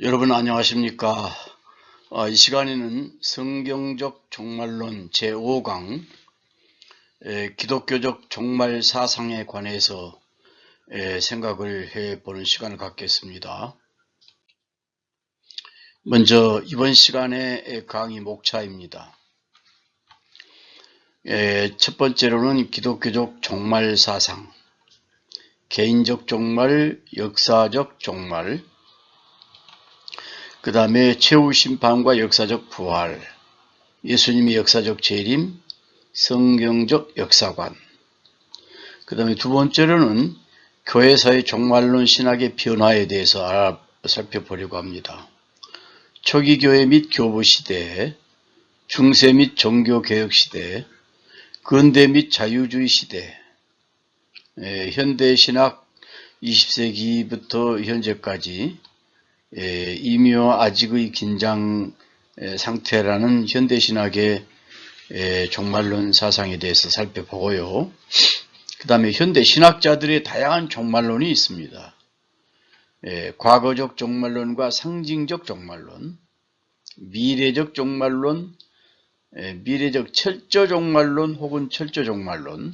여러분 안녕하십니까? 이 시간에는 성경적 종말론 제5강 기독교적 종말 사상에 관해서 생각을 해보는 시간을 갖겠습니다. 먼저 이번 시간의 강의 목차입니다. 첫 번째로는 기독교적 종말 사상, 개인적 종말, 역사적 종말, 그 다음에 최후 심판과 역사적 부활, 예수님의 역사적 재림, 성경적 역사관. 그 다음에 두 번째로는 교회사의 종말론 신학의 변화에 대해서 살펴보려고 합니다. 초기 교회 및 교부 시대, 중세 및 종교개혁 시대, 근대 및 자유주의 시대, 현대 신학 20세기부터 현재까지 이미와 아직의 긴장 상태라는 현대신학의 종말론 사상에 대해서 살펴보고요. 그 다음에 현대신학자들의 다양한 종말론이 있습니다. 과거적 종말론과 상징적 종말론, 미래적 종말론, 미래적 철저 종말론 혹은 철저 종말론,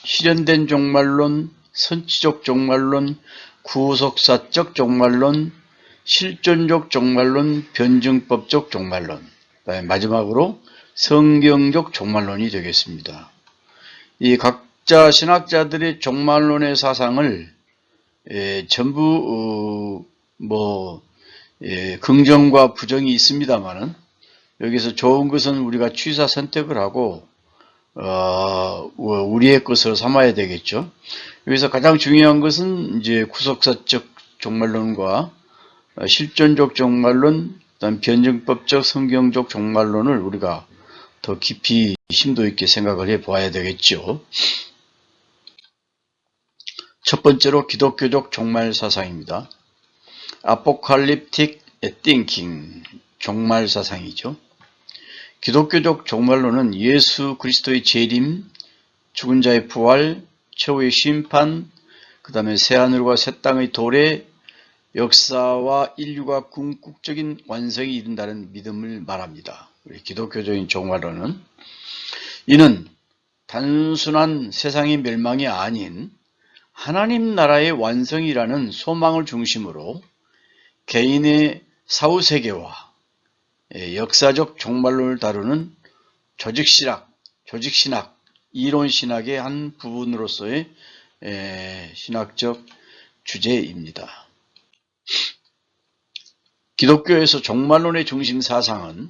실현된 종말론, 선치적 종말론, 구속사적 종말론, 실존적 종말론, 변증법적 종말론, 마지막으로 성경적 종말론이 되겠습니다. 이 각자 신학자들의 종말론의 사상을 전부 긍정과 부정이 있습니다만은 여기서 좋은 것은 우리가 취사 선택을 하고 우리의 것으로 삼아야 되겠죠. 여기서 가장 중요한 것은 이제 구속사적 종말론과 실존적 종말론, 그다음 변증법적 성경적 종말론을 우리가 더 깊이 심도 있게 생각을 해 보아야 되겠죠. 첫 번째로 기독교적 종말 사상입니다. 아포칼립틱 띵킹, 종말 사상이죠. 기독교적 종말론은 예수 그리스도의 재림, 죽은 자의 부활, 최후의 심판, 그 다음에 새하늘과 새 땅의 도래, 역사와 인류가 궁극적인 완성이 이른다는 믿음을 말합니다. 우리 기독교적인 종말론은 이는 단순한 세상의 멸망이 아닌 하나님 나라의 완성이라는 소망을 중심으로 개인의 사후세계와 역사적 종말론을 다루는 조직신학, 이론신학의 한 부분으로서의 신학적 주제입니다. 기독교에서 종말론의 중심 사상은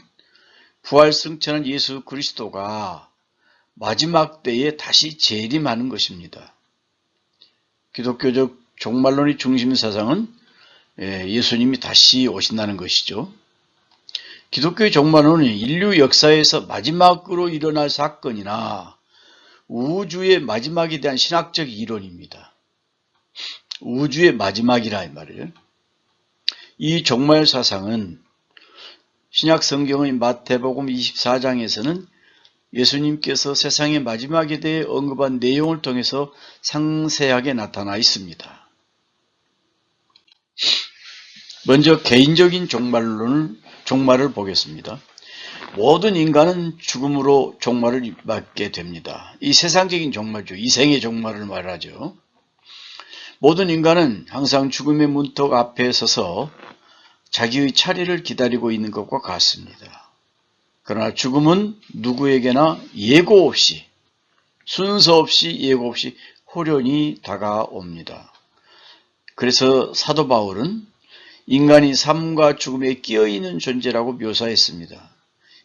부활 승천한 예수 그리스도가 마지막 때에 다시 재림하는 것입니다. 기독교적 종말론의 중심 사상은 예수님이 다시 오신다는 것이죠. 기독교의 종말론은 인류 역사에서 마지막으로 일어날 사건이나 우주의 마지막에 대한 신학적 이론입니다. 우주의 마지막이라 이 말이에요. 이 종말 사상은 신약 성경의 마태복음 24장에서는 예수님께서 세상의 마지막에 대해 언급한 내용을 통해서 상세하게 나타나 있습니다. 먼저 개인적인 종말을 보겠습니다. 모든 인간은 죽음으로 종말을 맞게 됩니다. 이 세상적인 종말죠. 이생의 종말을 말하죠. 모든 인간은 항상 죽음의 문턱 앞에 서서 자기의 차례를 기다리고 있는 것과 같습니다. 그러나 죽음은 누구에게나 예고 없이, 순서 없이, 예고 없이 호련히 다가옵니다. 그래서 사도 바울은 인간이 삶과 죽음에 끼어있는 존재라고 묘사했습니다.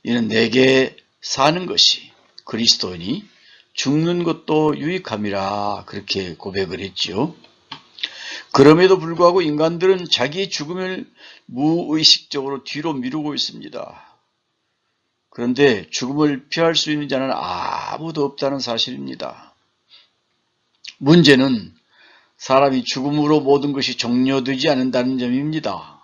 이는 내게 사는 것이 그리스도니 죽는 것도 유익함이라 그렇게 고백을 했지요. 그럼에도 불구하고 인간들은 자기의 죽음을 무의식적으로 뒤로 미루고 있습니다. 그런데 죽음을 피할 수 있는 자는 아무도 없다는 사실입니다. 문제는 사람이 죽음으로 모든 것이 종료되지 않는다는 점입니다.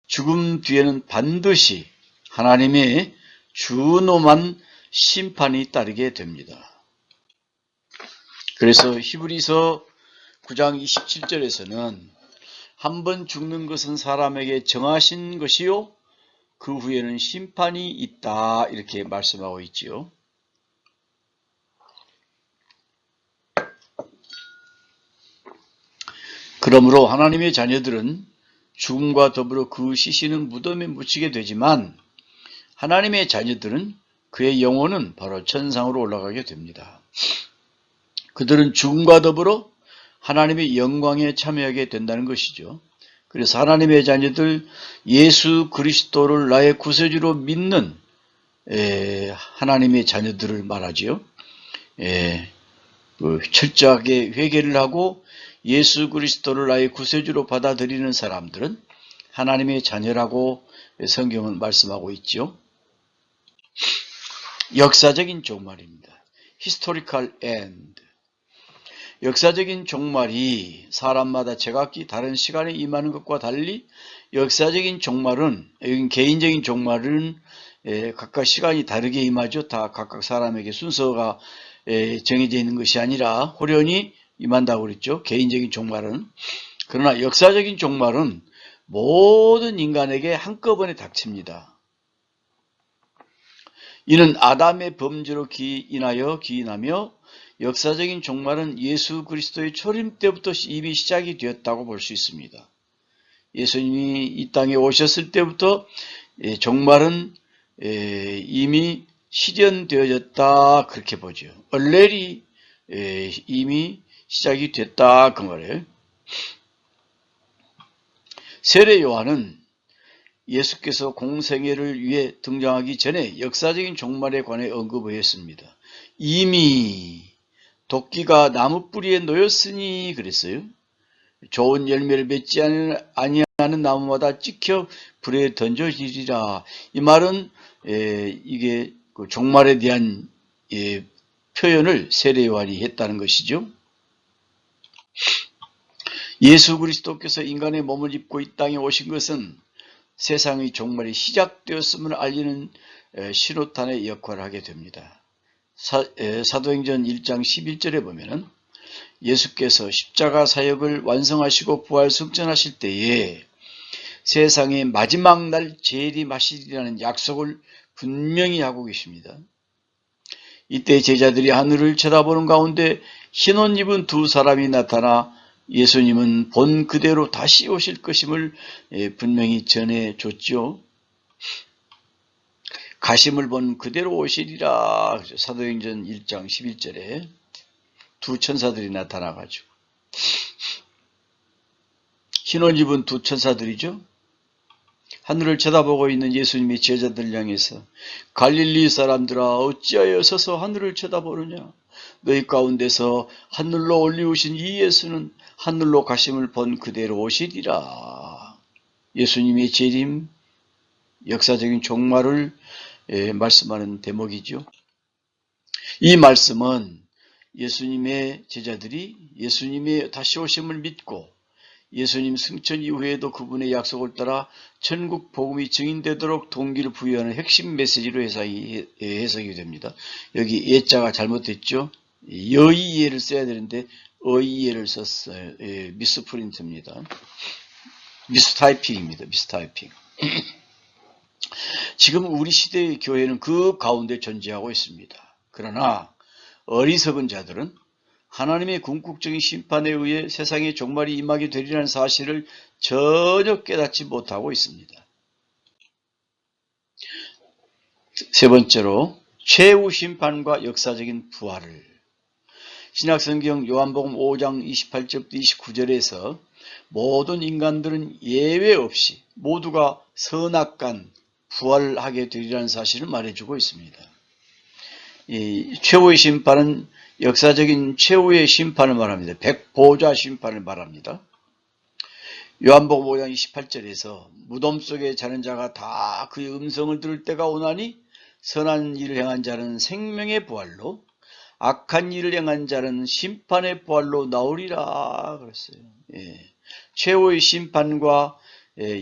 죽음 뒤에는 반드시 하나님의 준엄한 심판이 따르게 됩니다. 그래서 히브리서 9장 27절에서는 한번 죽는 것은 사람에게 정하신 것이요 그 후에는 심판이 있다 이렇게 말씀하고 있지요. 그러므로 하나님의 자녀들은 죽음과 더불어 그 시신은 무덤에 묻히게 되지만 하나님의 자녀들은 그의 영혼은 바로 천상으로 올라가게 됩니다. 그들은 죽음과 더불어 하나님의 영광에 참여하게 된다는 것이죠. 그래서 하나님의 자녀들 예수 그리스도를 나의 구세주로 믿는 하나님의 자녀들을 말하지요. 철저하게 회개를 하고 예수 그리스도를 나의 구세주로 받아들이는 사람들은 하나님의 자녀라고 성경은 말씀하고 있죠. 역사적인 종말입니다. Historical end. 역사적인 종말이 사람마다 제각기 다른 시간에 임하는 것과 달리 역사적인 종말은, 개인적인 종말은 각각 시간이 다르게 임하죠. 다 각각 사람에게 순서가 정해져 있는 것이 아니라 호련히 임한다고 그랬죠. 개인적인 종말은. 그러나 역사적인 종말은 모든 인간에게 한꺼번에 닥칩니다. 이는 아담의 범죄로 인하여 기인하며 역사적인 종말은 예수 그리스도의 초림 때부터 이미 시작이 되었다고 볼 수 있습니다. 예수님이 이 땅에 오셨을 때부터 종말은 이미 실현되어졌다 그렇게 보죠. 얼레리 이미 시작이 됐다 그 말이에요. 세례 요한은 예수께서 공생애를 위해 등장하기 전에 역사적인 종말에 관해 언급을 했습니다. 이미 도끼가 나무 뿌리에 놓였으니 그랬어요. 좋은 열매를 맺지 아니하는 나무마다 찍혀 불에 던져지리라. 이 말은 이게 그 종말에 대한 표현을 세례 요한이 했다는 것이죠. 예수 그리스도께서 인간의 몸을 입고 이 땅에 오신 것은 세상의 종말이 시작되었음을 알리는 신호탄의 역할을 하게 됩니다. 사도행전 1장 11절에 보면은 예수께서 십자가 사역을 완성하시고 부활 승천하실 때에 세상의 마지막 날 재림하시리라는 약속을 분명히 하고 계십니다. 이때 제자들이 하늘을 쳐다보는 가운데 흰 옷 입은 두 사람이 나타나 예수님은 본 그대로 다시 오실 것임을 분명히 전해줬죠. 가심을 본 그대로 오시리라. 사도행전 1장 11절에 두 천사들이 나타나가지고 흰 옷 입은 두 천사들이죠. 하늘을 쳐다보고 있는 예수님의 제자들 향해서 갈릴리 사람들아 어찌하여 서서 하늘을 쳐다보느냐. 너희 가운데서 하늘로 올리우신 이 예수는 하늘로 가심을 본 그대로 오시리라. 예수님의 재림, 역사적인 종말을 말씀하는 대목이죠. 이 말씀은 예수님의 제자들이 예수님의 다시 오심을 믿고 예수님 승천 이후에도 그분의 약속을 따라 천국 복음이 증인되도록 동기를 부여하는 핵심 메시지로 해석이 됩니다. 여기 예자가 잘못됐죠. 여의예를 써야 되는데 어의예를 썼어요. 미스프린트입니다. 미스타이핑입니다. 미스타이핑. 지금 우리 시대의 교회는 그 가운데 존재하고 있습니다. 그러나 어리석은 자들은 하나님의 궁극적인 심판에 의해 세상의 종말이 임하게 되리라는 사실을 전혀 깨닫지 못하고 있습니다. 세 번째로 최후 심판과 역사적인 부활을 신약성경 요한복음 5장 28절부터 29절에서 모든 인간들은 예외 없이 모두가 선악간 부활하게 되리라는 사실을 말해주고 있습니다. 이 최후의 심판은 역사적인 최후의 심판을 말합니다. 백보자 심판을 말합니다. 요한복음 5장 28절에서 무덤 속에 자는 자가 다 그의 음성을 들을 때가 오나니 선한 일을 행한 자는 생명의 부활로 악한 일을 행한 자는 심판의 부활로 나오리라 그랬어요. 최후의 심판과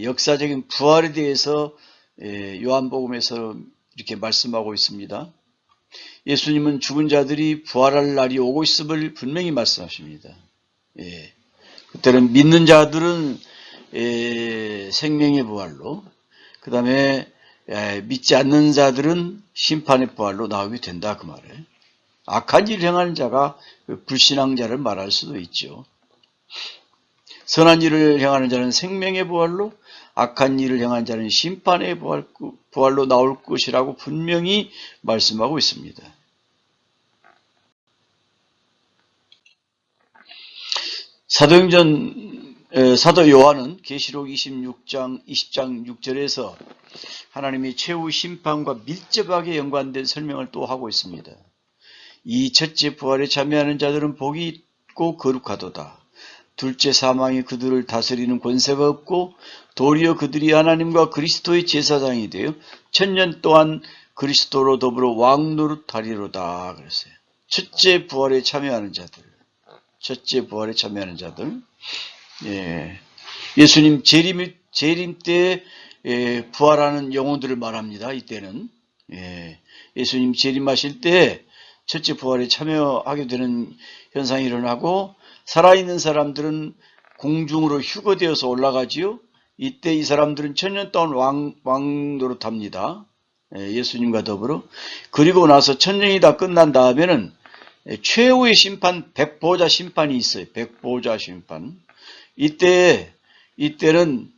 역사적인 부활에 대해서 요한복음에서 이렇게 말씀하고 있습니다. 예수님은 죽은 자들이 부활할 날이 오고 있음을 분명히 말씀하십니다. 그때는 믿는 자들은 생명의 부활로, 그 다음에 믿지 않는 자들은 심판의 부활로 나오게 된다 그 말이에요. 악한 일을 행하는 자가 불신앙자를 말할 수도 있죠. 선한 일을 행하는 자는 생명의 부활로, 악한 일을 행하는 자는 심판의 부활로 나올 것이라고 분명히 말씀하고 있습니다. 사도 요한은 계시록 20장 6절에서 하나님의 최후 심판과 밀접하게 연관된 설명을 또 하고 있습니다. 이 첫째 부활에 참여하는 자들은 복이 있고 거룩하도다. 둘째 사망이 그들을 다스리는 권세가 없고 도리어 그들이 하나님과 그리스도의 제사장이 되어 천년 동안 그리스도로 더불어 왕노릇하리로다 그랬어요. 첫째 부활에 참여하는 자들. 예수님 재림 때 부활하는 영혼들을 말합니다. 이때는 예수님 재림하실 때 첫째 부활에 참여하게 되는 현상이 일어나고 살아있는 사람들은 공중으로 휴거되어서 올라가지요. 이때 이 사람들은 천년 동안 왕노릇합니다. 예수님과 더불어. 그리고 나서 천년이 다 끝난 다음에는 최후의 심판, 백보자 심판이 있어요. 백보자 심판. 이때는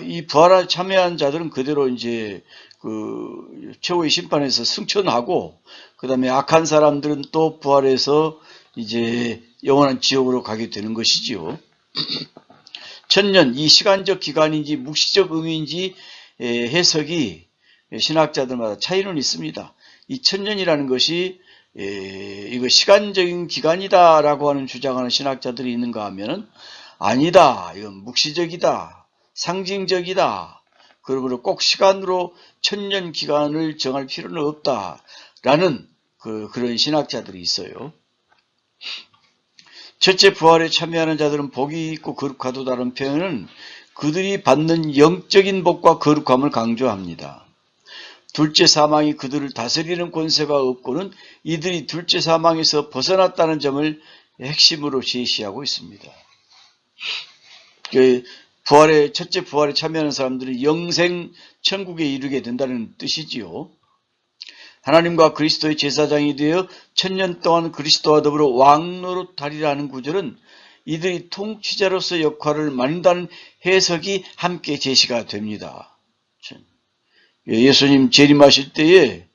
이 부활에 참여한 자들은 그대로 이제 그 최후의 심판에서 승천하고, 그 다음에 악한 사람들은 또 부활해서 이제 영원한 지옥으로 가게 되는 것이지요. 천년, 이 시간적 기간인지 묵시적 의미인지 해석이 신학자들마다 차이는 있습니다. 이 천년이라는 것이 이거 시간적인 기간이다라고 하는 주장하는 신학자들이 있는가 하면은 아니다. 이건 묵시적이다. 상징적이다. 그러므로 꼭 시간으로 천년 기간을 정할 필요는 없다라는 그런 신학자들이 있어요. 첫째 부활에 참여하는 자들은 복이 있고 거룩하도다라는 표현은 그들이 받는 영적인 복과 거룩함을 강조합니다. 둘째 사망이 그들을 다스리는 권세가 없고는 이들이 둘째 사망에서 벗어났다는 점을 핵심으로 제시하고 있습니다. 첫째 부활에 참여하는 사람들은 영생 천국에 이르게 된다는 뜻이지요. 하나님과 그리스도의 제사장이 되어 천년 동안 그리스도와 더불어 왕노릇하리라는 구절은 이들이 통치자로서 역할을 맡는다는 해석이 함께 제시가 됩니다. 예수님 재림하실 때에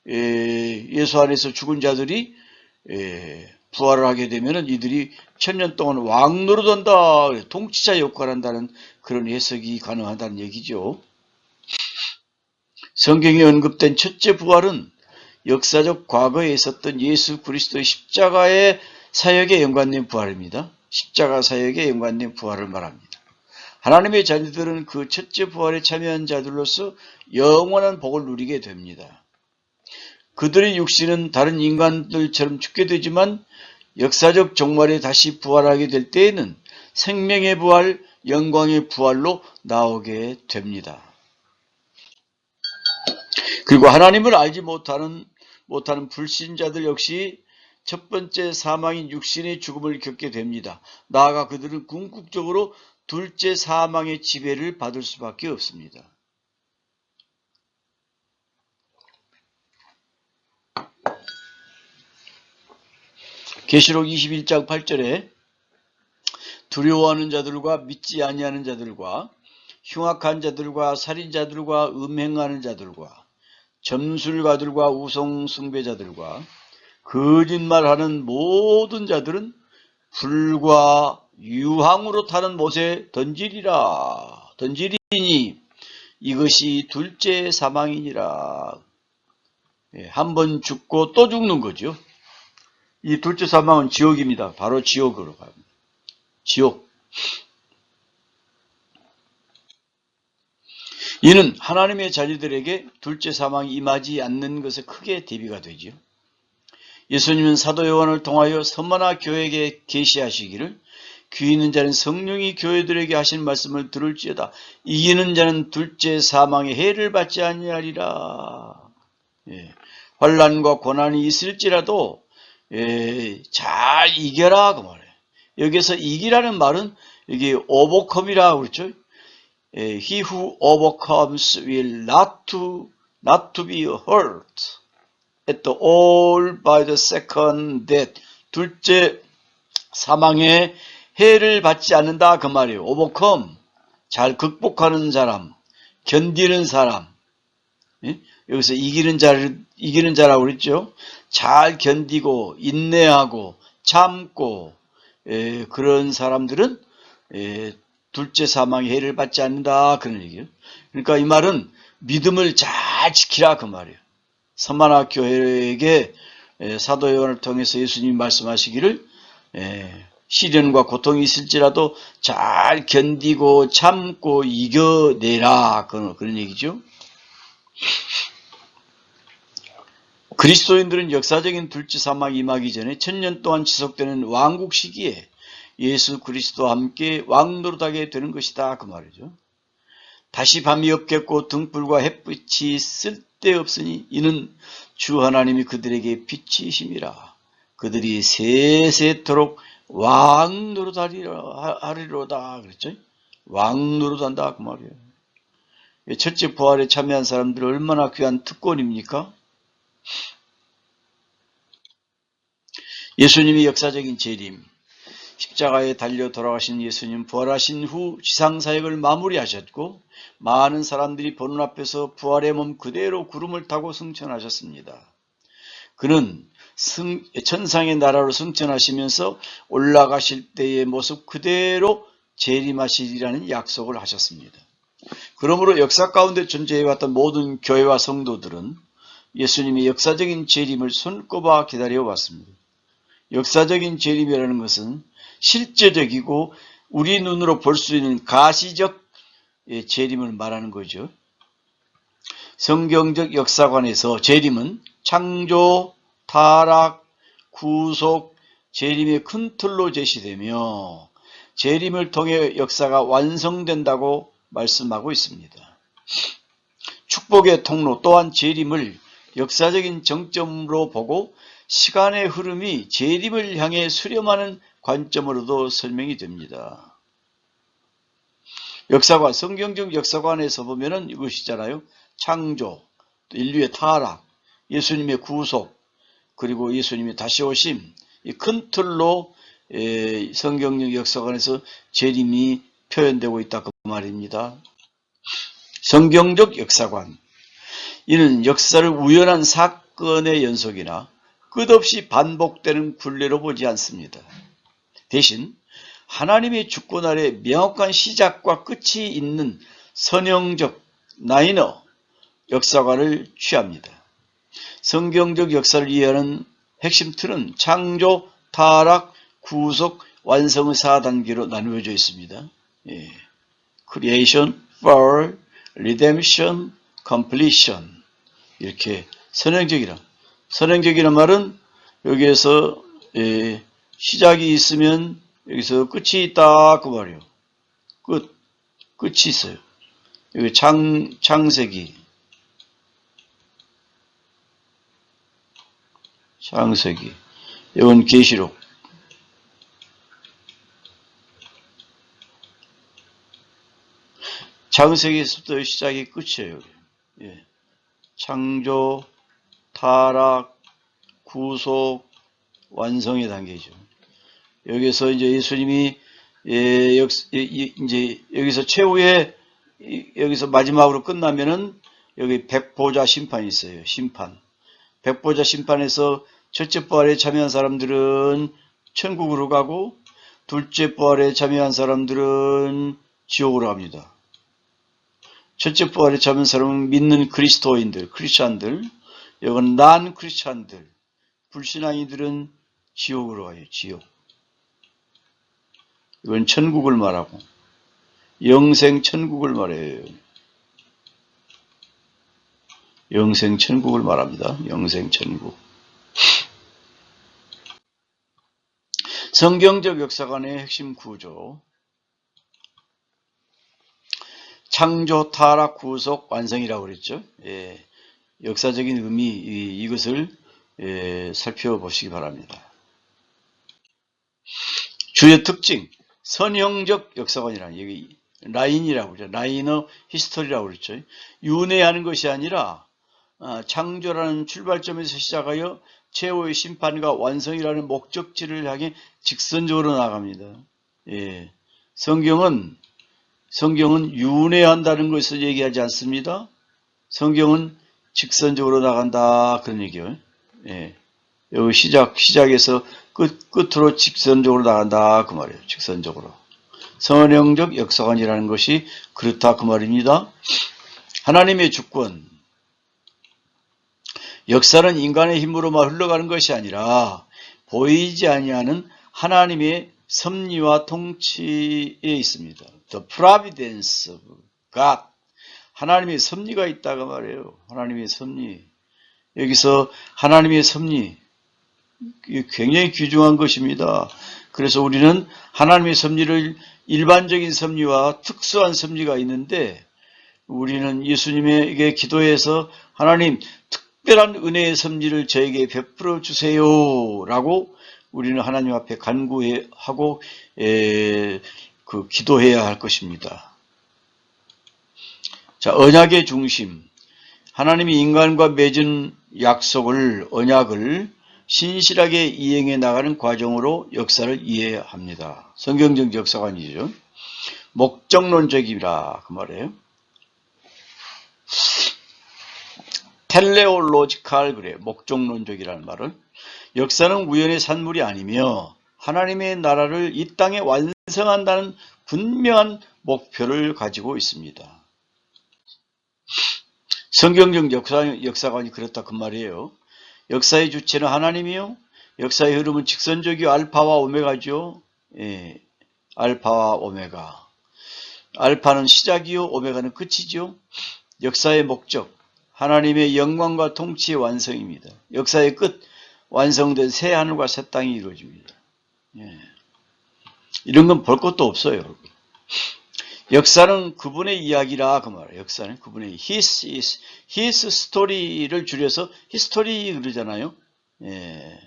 예수 안에서 죽은 자들이 부활을 하게 되면 이들이 천년 동안 왕노릇한다, 통치자 역할을 한다는 그런 해석이 가능하다는 얘기죠. 성경에 언급된 첫째 부활은 역사적 과거에 있었던 예수 그리스도의 십자가의 사역에 연관된 부활입니다. 십자가 사역에 연관된 부활을 말합니다. 하나님의 자녀들은 그 첫째 부활에 참여한 자들로서 영원한 복을 누리게 됩니다. 그들의 육신은 다른 인간들처럼 죽게 되지만 역사적 종말에 다시 부활하게 될 때에는 생명의 부활, 영광의 부활로 나오게 됩니다. 그리고 하나님을 알지 못하는 불신자들 역시 첫 번째 사망인 육신의 죽음을 겪게 됩니다. 나아가 그들은 궁극적으로 둘째 사망의 지배를 받을 수밖에 없습니다. 계시록 21장 8절에 두려워하는 자들과 믿지 아니하는 자들과 흉악한 자들과 살인자들과 음행하는 자들과 점술가들과 우상 숭배자들과 거짓말하는 모든 자들은 불과 유황으로 타는 못에 던지리니 이것이 둘째 사망이니라. 한 번 죽고 또 죽는 거죠. 이 둘째 사망은 지옥입니다. 바로 지옥으로 갑니다. 지옥. 이는 하나님의 자녀들에게 둘째 사망이 임하지 않는 것에 크게 대비가 되지요. 예수님은 사도 요한을 통하여 서머나 교회에게 계시하시기를 귀 있는 자는 성령이 교회들에게 하신 말씀을 들을지어다. 이기는 자는 둘째 사망의 해를 받지 아니하리라. 환난과 고난이 있을지라도 잘 이겨라 그 말이에요. 여기서 이기라는 말은 이게 overcome이라고 그랬죠. He who overcomes will not to be hurt at all by the second death. 둘째 사망의 해를 받지 않는다 그 말이에요. overcome, 잘 극복하는 사람, 견디는 사람. 예? 여기서 이기는 자라고 그랬죠. 잘 견디고 인내하고 참고 그런 사람들은 둘째 사망의 해를 받지 않는다 그런 얘기예요. 그러니까 이 말은 믿음을 잘 지키라 그 말이에요. 서만화 교회에게 사도 요한을 통해서 예수님이 말씀하시기를 시련과 고통이 있을지라도 잘 견디고 참고 이겨내라 그런 얘기죠. 그리스도인들은 역사적인 둘째 사막이 임하기 전에 1000년 동안 지속되는 왕국 시기에 예수 그리스도와 함께 왕노릇하게 되는 것이다 그 말이죠. 다시 밤이 없겠고 등불과 햇빛이 쓸데없으니 이는 주 하나님이 그들에게 빛이심이라. 그들이 세세토록 왕노릇하리로다 그랬죠. 왕노릇한다 그 말이에요. 첫째 부활에 참여한 사람들은 얼마나 귀한 특권입니까? 예수님이 역사적인 재림, 십자가에 달려 돌아가신 예수님 부활하신 후 지상사역을 마무리하셨고 많은 사람들이 보는 앞에서 부활의 몸 그대로 구름을 타고 승천하셨습니다. 그는 천상의 나라로 승천하시면서 올라가실 때의 모습 그대로 재림하시리라는 약속을 하셨습니다. 그러므로 역사 가운데 존재해왔던 모든 교회와 성도들은 예수님의 역사적인 재림을 손꼽아 기다려왔습니다. 역사적인 재림이라는 것은 실제적이고 우리 눈으로 볼 수 있는 가시적 재림을 말하는 거죠. 성경적 역사관에서 재림은 창조, 타락, 구속, 재림의 큰 틀로 제시되며 재림을 통해 역사가 완성된다고 말씀하고 있습니다. 축복의 통로 또한 재림을 역사적인 정점으로 보고 시간의 흐름이 재림을 향해 수렴하는 관점으로도 설명이 됩니다. 역사관, 성경적 역사관에서 보면은 이것이잖아요. 창조, 인류의 타락, 예수님의 구속, 그리고 예수님의 다시 오심, 이 큰 틀로 성경적 역사관에서 재림이 표현되고 있다 그 말입니다. 성경적 역사관, 이는 역사를 우연한 사건의 연속이나 끝없이 반복되는 굴레로 보지 않습니다. 대신 하나님의 주권 아래 명확한 시작과 끝이 있는 선형적 라이너 역사관을 취합니다. 성경적 역사를 이해하는 핵심 틀은 창조, 타락, 구속, 완성의 4단계로 나누어져 있습니다. Creation, Fall, Redemption, Completion 이렇게 선행적이란 말은 여기에서 시작이 있으면 여기서 끝이 있다 그 말이에요. 끝이 있어요. 여기 창세기 이건 계시록 창세기에서부터 시작이 끝이에요. 창조, 타락, 구속, 완성의 단계죠. 여기서 이제 예수님이 이제 여기서 최후의 여기서 마지막으로 끝나면은 여기 백보자 심판이 있어요. 심판. 백보자 심판에서 첫째 부활에 참여한 사람들은 천국으로 가고 둘째 부활에 참여한 사람들은 지옥으로 갑니다. 첫째 부활에 참여한 사람은 믿는 그리스도인들, 크리스찬들, 이건 난 크리스찬들, 불신앙이들은 지옥으로 가요. 지옥. 이건 천국을 말하고 영생 천국을 말해요. 영생 천국을 말합니다. 영생 천국. 성경적 역사관의 핵심 구조. 창조, 타락, 구속, 완성이라고 그랬죠. 역사적인 의미 이것을 살펴보시기 바랍니다. 주요 특징. 선형적 역사관이라는, 여기 라인이라고 그러죠. 라이너 히스토리라고 그랬죠. 윤회하는 것이 아니라 창조라는 출발점에서 시작하여 최후의 심판과 완성이라는 목적지를 향해 직선적으로 나갑니다. 예. 성경은 윤회한다는 것을 얘기하지 않습니다. 성경은 직선적으로 나간다, 그런 얘기예요. 예. 여기 시작에서 끝으로 직선적으로 나간다, 그 말이에요. 직선적으로. 선형적 역사관이라는 것이 그렇다, 그 말입니다. 하나님의 주권. 역사는 인간의 힘으로만 흘러가는 것이 아니라 보이지 아니하는 하나님의 섭리와 통치에 있습니다. The providence of God. 하나님의 섭리가 있다고 말해요. 하나님의 섭리. 여기서 하나님의 섭리. 굉장히 귀중한 것입니다. 그래서 우리는 하나님의 섭리를, 일반적인 섭리와 특수한 섭리가 있는데, 우리는 예수님에게 기도해서 하나님 특별한 은혜의 섭리를 저에게 베풀어 주세요 라고 우리는 하나님 앞에 간구하고 기도해야 할 것입니다. 자, 언약의 중심. 하나님이 인간과 맺은 약속을, 언약을 신실하게 이행해 나가는 과정으로 역사를 이해합니다. 성경적 역사관이죠. 목적론적이라 그 말이에요. 텔레올로지칼, 그래, 목적론적이라는 말은 역사는 우연의 산물이 아니며 하나님의 나라를 이 땅에 완성한다는 분명한 목표를 가지고 있습니다. 성경적 역사관이 그렇다, 그 말이에요. 역사의 주체는 하나님이요, 역사의 흐름은 직선적이요, 알파와 오메가죠. 예, 알파와 오메가. 알파는 시작이요, 오메가는 끝이죠. 역사의 목적, 하나님의 영광과 통치의 완성입니다. 역사의 끝, 완성된 새 하늘과 새 땅이 이루어집니다. 예. 이런 건 볼 것도 없어요, 여러분. 역사는 그분의 이야기라 그 말이에요. 역사는 그분의 his story를 줄여서 history 그러잖아요. 예.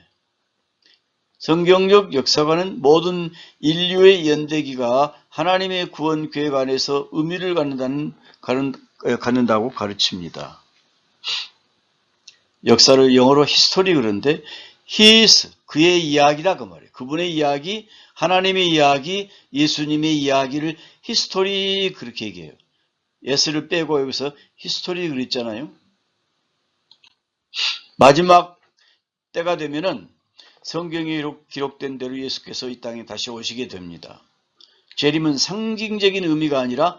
성경적 역사관은 모든 인류의 연대기가 하나님의 구원 계획 안에서 의미를 갖는다고 가르칩니다. 역사를 영어로 history 그런데 his, 그의 이야기라 그 말이에요. 그분의 이야기, 하나님의 이야기, 예수님의 이야기를 history 그렇게 얘기해요. s를 빼고 여기서 history 그랬잖아요. 마지막 때가 되면은 성경에 기록된 대로 예수께서 이 땅에 다시 오시게 됩니다. 재림은 상징적인 의미가 아니라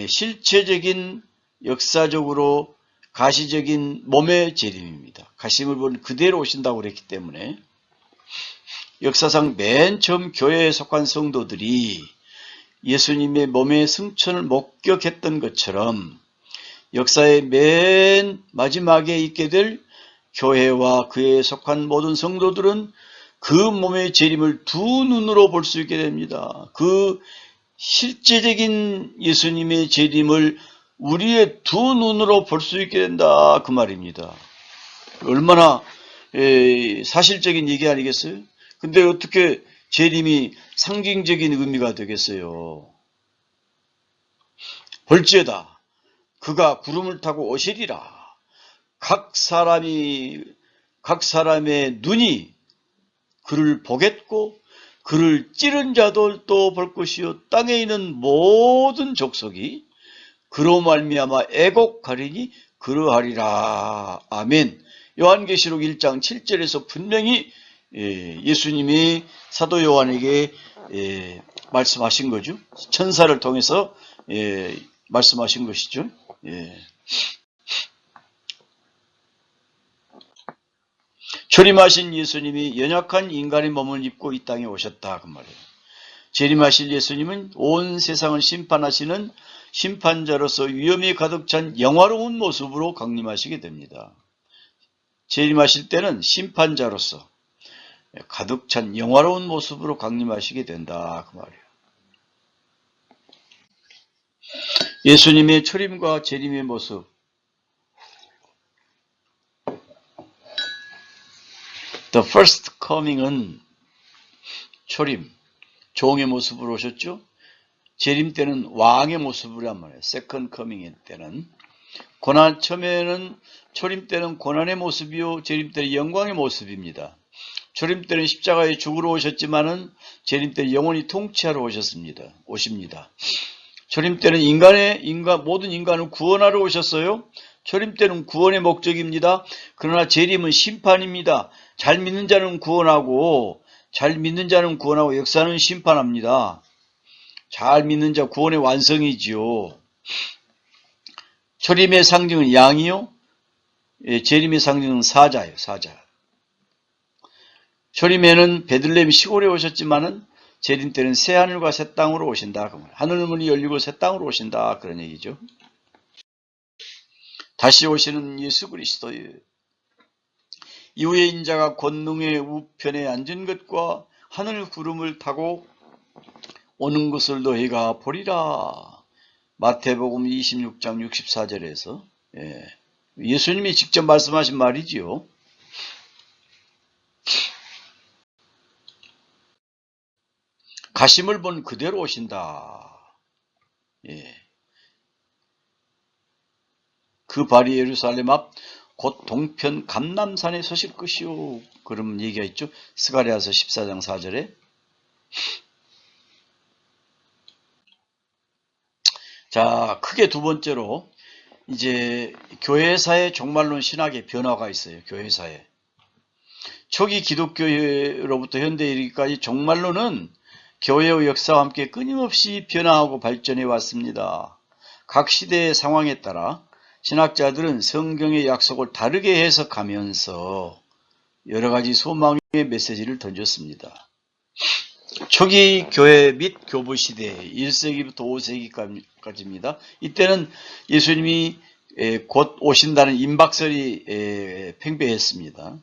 실체적인, 역사적으로 가시적인 몸의 재림입니다. 가심을 본 그대로 오신다고 그랬기 때문에 역사상 맨 처음 교회에 속한 성도들이 예수님의 몸의 승천을 목격했던 것처럼 역사의 맨 마지막에 있게 될 교회와 그에 속한 모든 성도들은 그 몸의 재림을 두 눈으로 볼 수 있게 됩니다. 그 실제적인 예수님의 재림을 우리의 두 눈으로 볼 수 있게 된다, 그 말입니다. 얼마나 사실적인 얘기 아니겠어요? 근데 어떻게 재림이 상징적인 의미가 되겠어요? 볼지어다 그가 구름을 타고 오시리라. 각 사람의 눈이 그를 보겠고 그를 찌른 자들도 볼 것이요 땅에 있는 모든 족속이 그로 말미암아 애곡하리니 그러하리라. 아멘. 요한계시록 1장 7절에서 분명히 예수님이 사도 요한에게 말씀하신 거죠. 천사를 통해서 말씀하신 것이죠. 초림하신 예수님이 연약한 인간의 몸을 입고 이 땅에 오셨다, 그 말이에요. 재림하실 예수님은 온 세상을 심판하시는 심판자로서 위엄이 가득 찬 영화로운 모습으로 강림하시게 됩니다. 재림하실 때는 심판자로서 가득 찬 영화로운 모습으로 강림하시게 된다, 그 말이에요. 예수님의 초림과 재림의 모습, The first coming은 초림, 종의 모습으로 오셨죠. 재림 때는 왕의 모습이란 말이에요. 세컨 커밍 때는. 처음에는 초림 때는 고난의 모습이요, 재림 때는 영광의 모습입니다. 초림 때는 십자가에 죽으러 오셨지만은 재림 때는 영원히 통치하러 오십니다. 초림 때는 모든 인간을 구원하러 오셨어요. 초림 때는 구원의 목적입니다. 그러나 재림은 심판입니다. 잘 믿는 자는 구원하고 역사는 심판합니다. 잘 믿는 자 구원의 완성이지요. 초림의 상징은 양이요, 재림의 상징은 사자예요. 사자. 초림에는 베들레헴 시골에 오셨지만은 재림 때는 새 하늘과 새 땅으로 오신다. 하늘문이 열리고 새 땅으로 오신다. 그런 얘기죠. 다시 오시는 예수 그리스도예요. 이후에 인자가 권능의 우편에 앉은 것과 하늘 구름을 타고 오는 것을 너희가 보리라. 마태복음 26장 64절에서 예수님이 직접 말씀하신 말이지요. 가심을 본 그대로 오신다. 그 발이 예루살렘 앞 곧 동편 감람산에 서실 것이요. 그런 얘기가 있죠. 스가랴서 14장 4절에. 자, 크게 두 번째로 이제 교회사의 종말론 신학의 변화가 있어요. 교회사에. 초기 기독교로부터 현대에 이르기까지 종말론은 교회의 역사와 함께 끊임없이 변화하고 발전해 왔습니다. 각 시대의 상황에 따라 신학자들은 성경의 약속을 다르게 해석하면서 여러 가지 소망의 메시지를 던졌습니다. 초기 교회 및 교부 시대 1세기부터 5세기까지입니다. 이때는 예수님이 곧 오신다는 임박설이 팽배했습니다.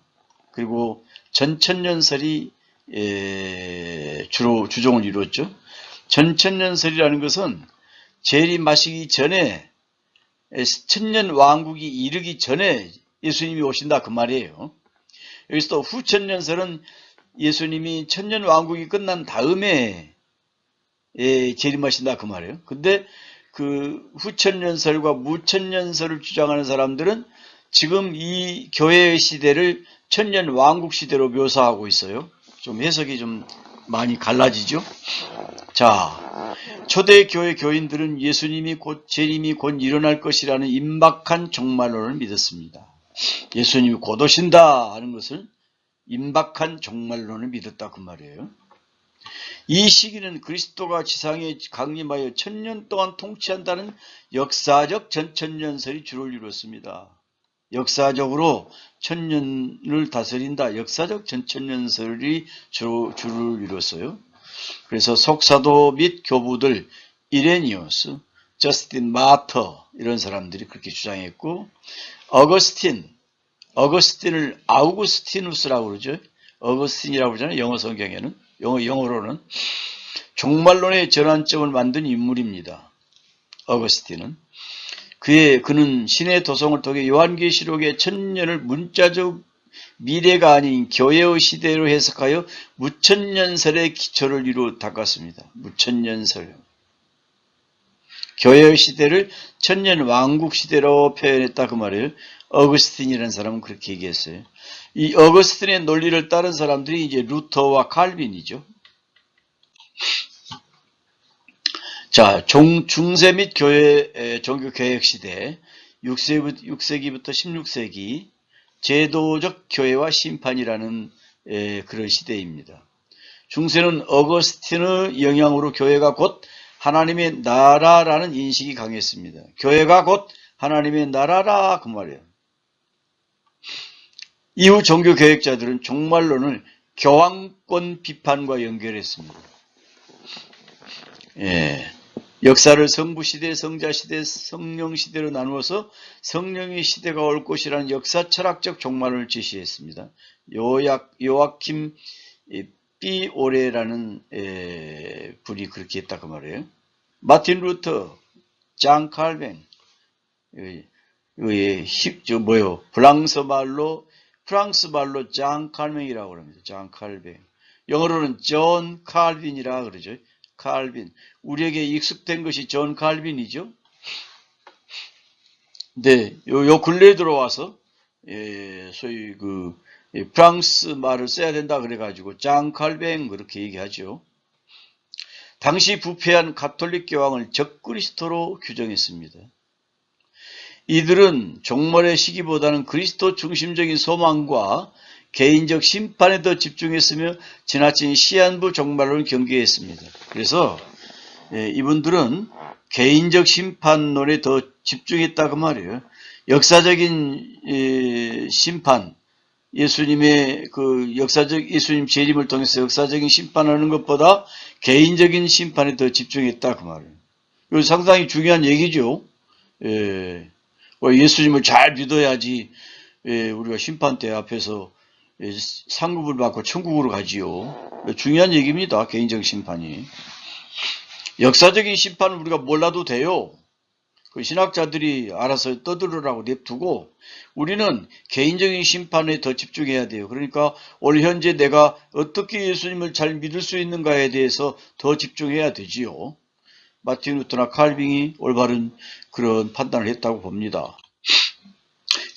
그리고 전천년설이 주로 주종을 이루었죠. 전천년설이라는 것은 재림하시기 전에 천년 왕국이 이르기 전에 예수님이 오신다 그 말이에요. 여기서 또 후천년설은 예수님이 천년 왕국이 끝난 다음에 재림하신다 그 말이에요. 근데 그 후천년설과 무천년설을 주장하는 사람들은 지금 이 교회의 시대를 천년 왕국 시대로 묘사하고 있어요. 좀 해석이 좀 많이 갈라지죠. 자, 초대 교회 교인들은 예수님이 재림이 곧 일어날 것이라는 임박한 종말론을 믿었습니다. 예수님이 곧 오신다 하는 것을 임박한 종말론을 믿었다 그 말이에요. 이 시기는 그리스도가 지상에 강림하여 천년 동안 통치한다는 역사적 전천년설이 주를 이뤘습니다. 역사적으로 천년을 다스린다. 역사적 전천년설이 주를 이뤘어요. 그래서 속사도 및 교부들 이레니우스, 저스틴 마터 이런 사람들이 그렇게 주장했고, 어거스틴을 아우구스티누스라고 그러죠. 어거스틴이라고 그러잖아요. 영어 성경에는. 영어로는 종말론의 전환점을 만든 인물입니다. 어거스틴은. 그는 신의 도성을 통해 요한계시록의 천년을 문자적 미래가 아닌 교회의 시대로 해석하여 무천년설의 기초를 이루어 닦았습니다. 무천년설. 교회의 시대를 천년 왕국 시대로 표현했다 그 말이에요. 어거스틴이라는 사람은 그렇게 얘기했어요. 이 어거스틴의 논리를 따른 사람들이 이제 루터와 칼빈이죠. 자, 중세 및 교회 종교 개혁 시대 6세기부터 16세기 제도적 교회와 심판이라는 그런 시대입니다. 중세는 어거스틴의 영향으로 교회가 곧 하나님의 나라라는 인식이 강했습니다. 교회가 곧 하나님의 나라라 그 말이에요. 이후 종교 개혁자들은 종말론을 교황권 비판과 연결했습니다. 역사를 성부시대, 성자시대, 성령시대로 나누어서 성령의 시대가 올 것이라는 역사 철학적 종말을 제시했습니다. 요아킴 삐오레라는 분이 그렇게 했다 그 말이에요. 마틴 루터, 장 칼뱅, 프랑스 말로 장 칼뱅이라고 합니다. 장 칼뱅. 영어로는 존 칼빈이라 그러죠. 칼빈. 우리에게 익숙된 것이 존 칼빈이죠. 네, 요 근래에 들어와서 소위 프랑스 말을 써야 된다 그래가지고 장 칼뱅 그렇게 얘기하죠. 당시 부패한 가톨릭 교황을 적그리스도로 규정했습니다. 이들은 종말의 시기보다는 그리스도 중심적인 소망과 개인적 심판에 더 집중했으며 지나친 시한부 종말론을 경계했습니다. 그래서 이분들은 개인적 심판론에 더 집중했다 그 말이에요. 역사적인 심판, 예수님의 예수님 재림을 통해서 역사적인 심판하는 것보다 개인적인 심판에 더 집중했다 그 말이에요. 이거 상당히 중요한 얘기죠. 예수님을 잘 믿어야지 우리가 심판대 앞에서 상급을 받고 천국으로 가지요. 중요한 얘기입니다. 개인적 심판이. 역사적인 심판은 우리가 몰라도 돼요. 신학자들이 알아서 떠들으라고 냅두고 우리는 개인적인 심판에 더 집중해야 돼요. 그러니까 올 현재 내가 어떻게 예수님을 잘 믿을 수 있는가에 대해서 더 집중해야 되지요. 마틴 루터나 칼빙이 올바른 그런 판단을 했다고 봅니다.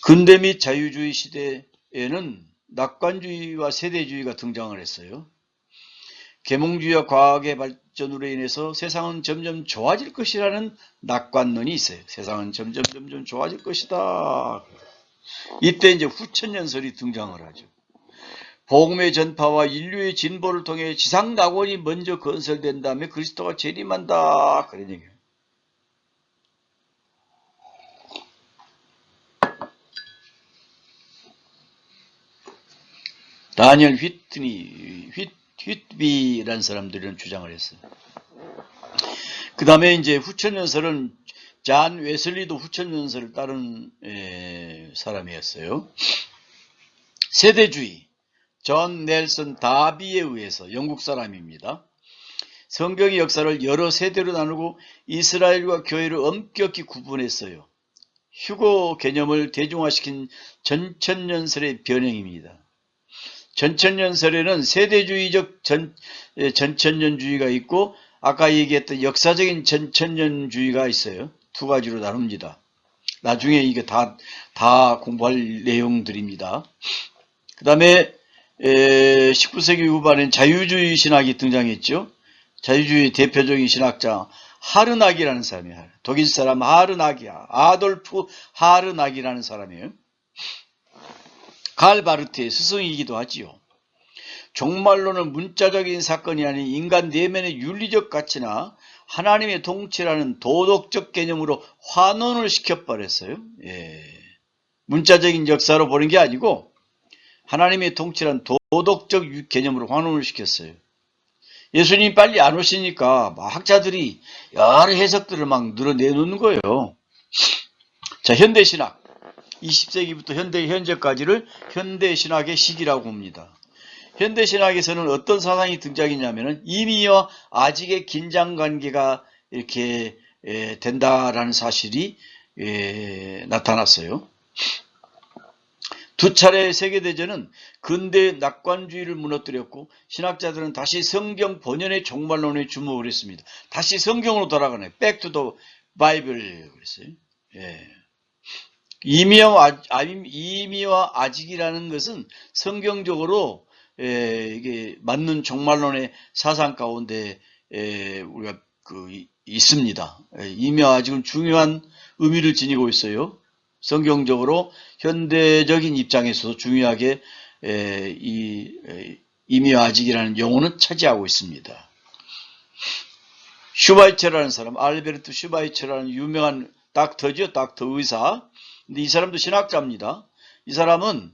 근대 및 자유주의 시대에는 낙관주의와 세대주의가 등장을 했어요. 계몽주의와 과학의 발전으로 인해서 세상은 점점 좋아질 것이라는 낙관론이 있어요. 세상은 점점 좋아질 것이다. 이때 이제 후천연설이 등장을 하죠. 복음의 전파와 인류의 진보를 통해 지상 낙원이 먼저 건설된 다음에 그리스도가 재림한다. 그런 얘기예요. 다니엘 휘트비라는 사람들은 주장을 했어요. 그 다음에 이제 후천연설은 잔 웨슬리도 후천연설을 따른 사람이었어요. 세대주의 존 넬슨 다비에 의해서 영국 사람입니다. 성경의 역사를 여러 세대로 나누고 이스라엘과 교회를 엄격히 구분했어요. 휴거 개념을 대중화시킨 전천연설의 변형입니다. 전천연설에는 세대주의적 전천년주의가 있고 아까 얘기했던 역사적인 전천년주의가 있어요. 두 가지로 나눕니다. 나중에 이게 다 공부할 내용들입니다. 그 다음에 19세기 후반엔 자유주의 신학이 등장했죠. 자유주의 대표적인 신학자 하르나기라는 사람이에요. 독일 사람 하르나기야. 아돌프 하르나기라는 사람이에요. 칼 바르트의 스승이기도 하지요. 종말론은 문자적인 사건이 아닌 인간 내면의 윤리적 가치나 하나님의 통치라는 도덕적 개념으로 환원을 시켜버렸어요. 문자적인 역사로 보는 게 아니고 하나님의 통치라는 도덕적 개념으로 환원을 시켰어요. 예수님이 빨리 안 오시니까 학자들이 여러 해석들을 막 늘어내놓는 거예요. 자, 현대신학. 20세기부터 현재까지를 현대신학의 시기라고 봅니다. 현대신학에서는 어떤 사상이 등장했냐면은 이미와 아직의 긴장관계가 이렇게 된다라는 사실이 나타났어요. 두 차례 세계대전은 근대 낙관주의를 무너뜨렸고 신학자들은 다시 성경 본연의 종말론에 주목을 했습니다. 다시 성경으로 돌아가네. Back to the Bible 그랬어요. 이미와 아직이라는 것은 성경적으로 이게 맞는 종말론의 사상 가운데 우리가 있습니다. 이미와 아직은 중요한 의미를 지니고 있어요. 성경적으로 현대적인 입장에서도 중요하게 이 이미와 아직이라는 용어는 차지하고 있습니다. 슈바이처라는 사람, 알베르트 슈바이처라는 유명한 닥터죠. 닥터 의사. 근데 이 사람도 신학자입니다. 이 사람은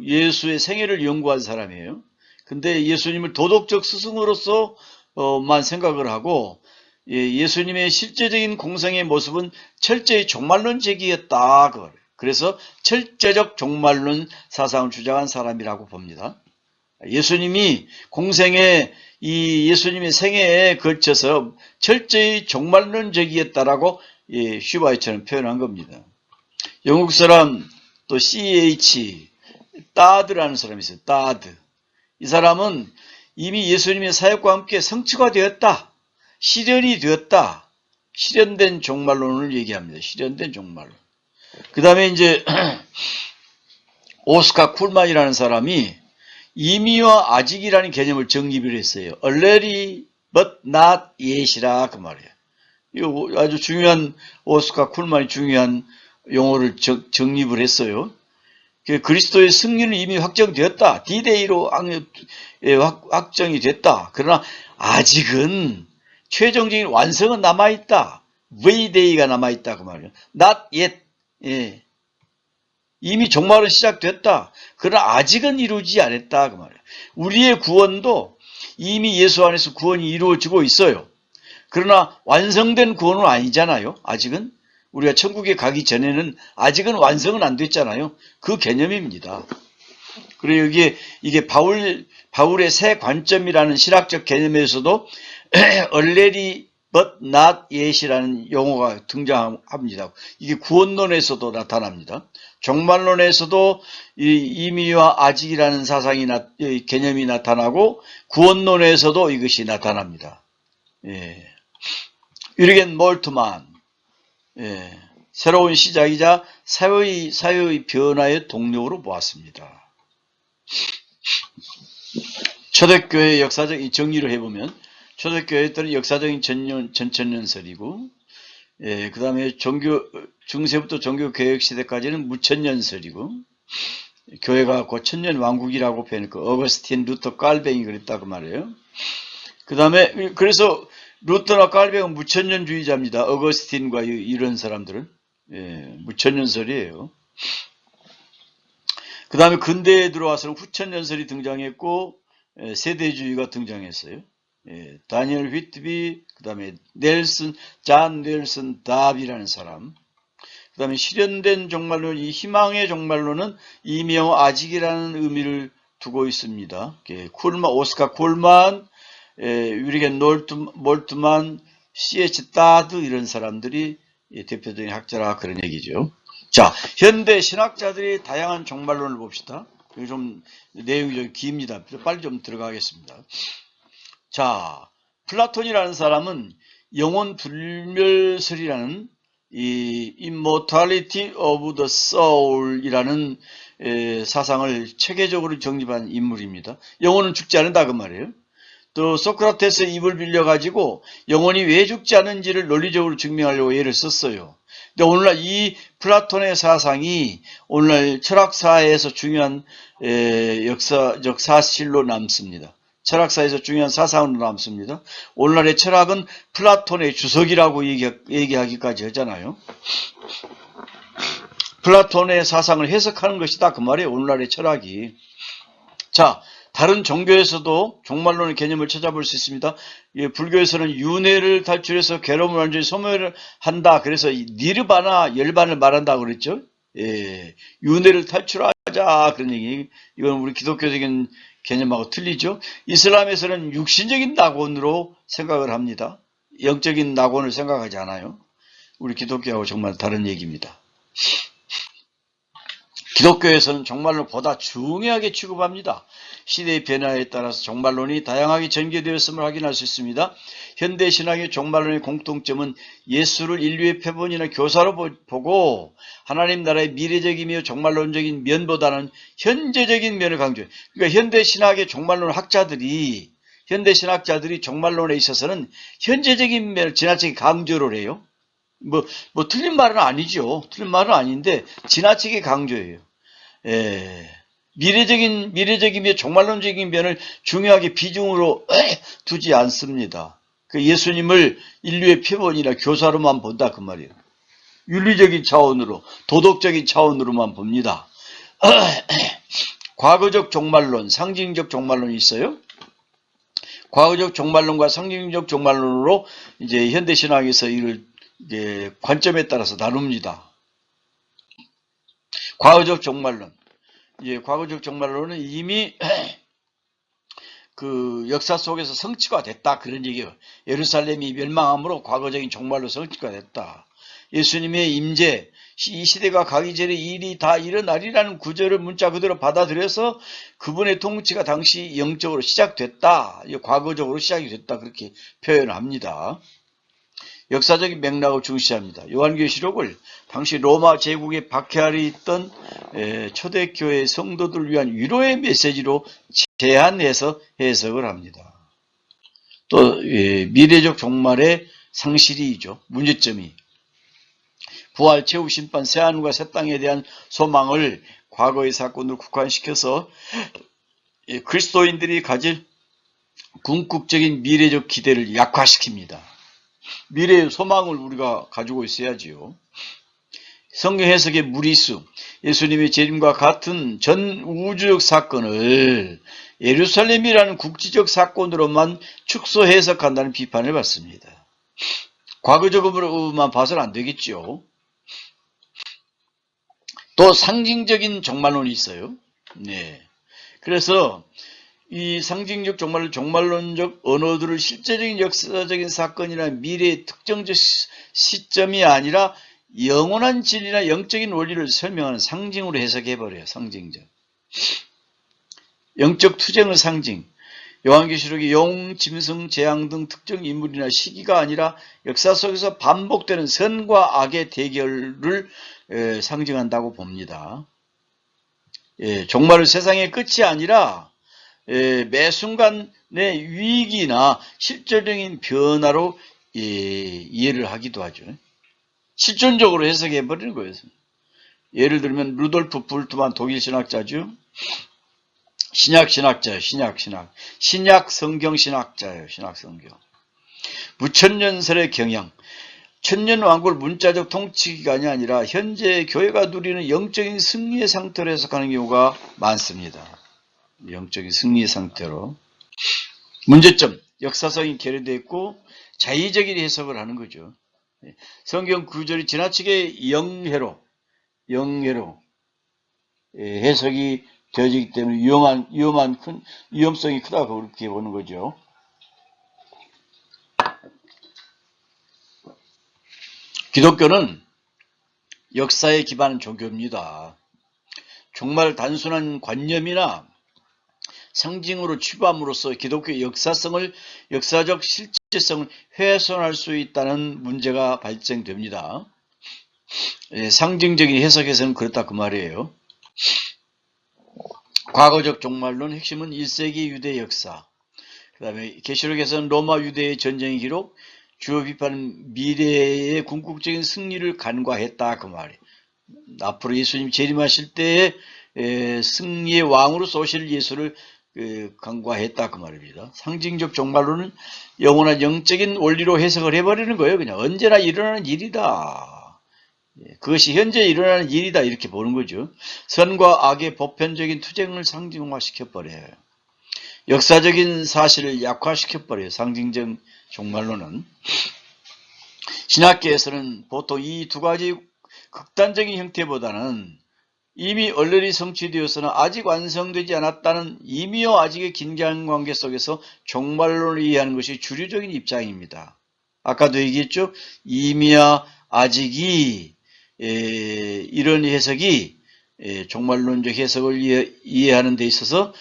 예수의 생애를 연구한 사람이에요. 근데 예수님을 도덕적 스승으로서만 생각을 하고 예수님의 실제적인 공생의 모습은 철저히 종말론 제기였다. 그래서 철저적 종말론 사상을 주장한 사람이라고 봅니다. 예수님이 공생에 예수님의 생애에 걸쳐서 철저히 종말론적이었다라고 슈바이처는 표현한 겁니다. 영국 사람 또 C.H. 따드라는 사람이 있어요. 따드. 이 사람은 이미 예수님의 사역과 함께 성취가 되었다. 실현이 되었다. 실현된 종말론을 얘기합니다. 실현된 종말론. 그 다음에 이제 오스카 쿨만이라는 사람이 이미와 아직이라는 개념을 정립을 했어요. already but not yet이라 그 말이에요. 이거 아주 중요한, 오스카 쿨만이 중요한 용어를 정립을 했어요. 그리스도의 승리는 이미 확정되었다. D-Day로 확정이 됐다. 그러나 아직은 최종적인 완성은 남아있다. V-Day가 남아있다 그 말이에요. Not yet. 예. 이미 종말은 시작됐다. 그러나 아직은 이루어지지 않았다 그 말이에요. 우리의 구원도 이미 예수 안에서 구원이 이루어지고 있어요. 그러나 완성된 구원은 아니잖아요. 아직은 우리가 천국에 가기 전에는 아직은 완성은 안 됐잖아요. 그 개념입니다. 그리고 여기에 이게 바울의 새 관점이라는 신학적 개념에서도 already but not yet이라는 용어가 등장합니다. 이게 구원론에서도 나타납니다. 종말론에서도 이미와 아직이라는 개념이 나타나고 구원론에서도 이것이 나타납니다. 예. 유리겐 몰트만, 예. 새로운 시작이자 사회의 변화의 동력으로 보았습니다. 초대교회의 역사적인 정리를 해보면 초대교회들은 역사적인 전천년설이고, 예, 그 다음에 중세부터 종교개혁시대까지는 무천년설이고, 교회가 곧 천년왕국이라고 표현했고, 어거스틴, 루터, 깔뱅이 그랬다고 말해요. 그 다음에, 그래서 루터나 깔뱅은 무천년주의자입니다. 어거스틴과 이런 사람들은. 예, 무천년설이에요. 그 다음에 근대에 들어와서는 후천년설이 등장했고, 세대주의가 등장했어요. 예, 다니엘 휘트비, 그 다음에 존 넬슨 답이라는 사람. 그 다음에 실현된 종말론, 이 희망의 종말론은 이미와 아직이라는 의미를 두고 있습니다. 오스카 쿨만, 유리겐 몰트만, C.H. 다드 이런 사람들이 대표적인 학자라 그런 얘기죠. 자, 현대 신학자들이 다양한 종말론을 봅시다. 이거 좀 내용이 좀 깁니다. 빨리 좀 들어가겠습니다. 자, 플라톤이라는 사람은 영혼 불멸설이라는 이 Immortality of the Soul이라는 사상을 체계적으로 정립한 인물입니다. 영혼은 죽지 않는다 그 말이에요. 또 소크라테스의 입을 빌려가지고 영혼이 왜 죽지 않는지를 논리적으로 증명하려고 예를 썼어요. 근데 오늘날 이 플라톤의 사상이 오늘날 철학사에서 중요한 역사적 사실로 남습니다. 철학사에서 중요한 사상으로 남습니다. 오늘날의 철학은 플라톤의 주석이라고 얘기하기까지 하잖아요. 플라톤의 사상을 해석하는 것이다 그 말이에요. 오늘날의 철학이. 자, 다른 종교에서도 종말론의 개념을 찾아볼 수 있습니다. 불교에서는 윤회를 탈출해서 괴로움을 완전히 소멸을 한다. 그래서 니르바나 열반을 말한다고 그랬죠. 예, 윤회를 탈출하자 그런 얘기. 이건 우리 기독교적인 개념하고 틀리죠. 이슬람에서는 육신적인 낙원으로 생각을 합니다. 영적인 낙원을 생각하지 않아요. 우리 기독교하고 정말 다른 얘기입니다. 기독교에서는 종말론을 보다 중요하게 취급합니다. 시대의 변화에 따라서 종말론이 다양하게 전개되었음을 확인할 수 있습니다. 현대신학의 종말론의 공통점은 예수를 인류의 표본이나 교사로 보고 하나님 나라의 미래적이며 종말론적인 면보다는 현재적인 면을 강조해요. 그러니까 현대신학의 종말론 학자들이 현대신학자들이 종말론에 있어서는 현재적인 면을 지나치게 강조를 해요. 뭐 틀린 말은 아니죠. 틀린 말은 아닌데 지나치게 강조해요. 미래적이며 종말론적인 면을 중요하게 비중으로 두지 않습니다. 그 예수님을 인류의 표본이나 교사로만 본다 그 말이에요. 윤리적인 차원으로, 도덕적인 차원으로만 봅니다. 과거적 종말론, 상징적 종말론이 있어요. 과거적 종말론과 상징적 종말론으로 이제 현대신학에서 이를 관점에 따라서 나눕니다. 과거적 종말론. 과거적 종말론은 이미 그 역사 속에서 성취가 됐다 그런 얘기예요. 예루살렘이 멸망함으로 과거적인 종말로 성취가 됐다. 예수님의 임재, 이 시대가 가기 전에 이 일이 다 일어나리라는 구절을 문자 그대로 받아들여서 그분의 통치가 당시 영적으로 시작됐다. 과거적으로 시작이 됐다. 그렇게 표현합니다. 역사적인 맥락을 중시합니다. 요한계시록을 당시 로마 제국의 박해 아래 있던 초대교회 성도들을 위한 위로의 메시지로 제한해서 해석을 합니다. 또 미래적 종말의 상실이죠. 문제점이 부활, 최후 심판, 새하늘과 새 땅에 대한 소망을 과거의 사건으로 국한시켜서 그리스도인들이 가질 궁극적인 미래적 기대를 약화시킵니다. 미래의 소망을 우리가 가지고 있어야지요. 성경 해석의 무리수, 예수님의 재림과 같은 전 우주적 사건을 예루살렘이라는 국지적 사건으로만 축소 해석한다는 비판을 받습니다. 과거적으로만 봐서는 안 되겠죠. 또 상징적인 종말론이 있어요. 네. 그래서 이 상징적 종말론적 언어들을 실제적인 역사적인 사건이나 미래의 특정적 시점이 아니라 영원한 진리나 영적인 원리를 설명하는 상징으로 해석해버려요. 상징적. 영적 투쟁의 상징. 요한계시록의 용, 짐승, 재앙 등 특정 인물이나 시기가 아니라 역사 속에서 반복되는 선과 악의 대결을 상징한다고 봅니다. 종말은 세상의 끝이 아니라 매 순간의 위기나 실질적인 변화로 이해를 하기도 하죠. 실존적으로 해석해버리는 거예요. 예를 들면 루돌프 불트만 독일 신학자죠. 신약신학자예요. 신약 성경 신학자예요. 신약 성경. 무천년설의 경향. 천년왕국을 문자적 통치기간이 아니라 현재 교회가 누리는 영적인 승리의 상태로 해석하는 경우가 많습니다. 영적인 승리의 상태로. 문제점. 역사성이 결여되어 있고 자의적인 해석을 하는 거죠. 성경 구절이 지나치게 영해로 해석이 되어지기 때문에 위험성이 크다고 그렇게 보는 거죠. 기독교는 역사에 기반한 종교입니다. 정말 단순한 관념이나 상징으로 취부함으로써 기독교의 역사적 실제성을 훼손할 수 있다는 문제가 발생됩니다. 상징적인 해석에서는 그렇다 그 말이에요. 과거적 종말론 핵심은 1세기 유대 역사, 그 다음에 계시록에서는 로마 유대의 전쟁의 기록, 주요 비판은 미래의 궁극적인 승리를 간과했다 그 말이에요. 앞으로 예수님 재림하실 때에 승리의 왕으로서 오실 예수를 간과했다 그 말입니다. 상징적 종말론은 영원한 영적인 원리로 해석을 해버리는 거예요. 그냥 언제나 일어나는 일이다. 그것이 현재 일어나는 일이다 이렇게 보는 거죠. 선과 악의 보편적인 투쟁을 상징화시켜버려요. 역사적인 사실을 약화시켜버려요. 상징적 종말론은. 신학계에서는 보통 이 두 가지 극단적인 형태보다는 이미 얼레리 성취되었으나 아직 완성되지 않았다는 이미와 아직의 긴장관계 속에서 종말론을 이해하는 것이 주류적인 입장입니다. 아까도 얘기했죠. 이미와 아직이 이런 해석이 종말론적 해석을 이해하는 데 있어서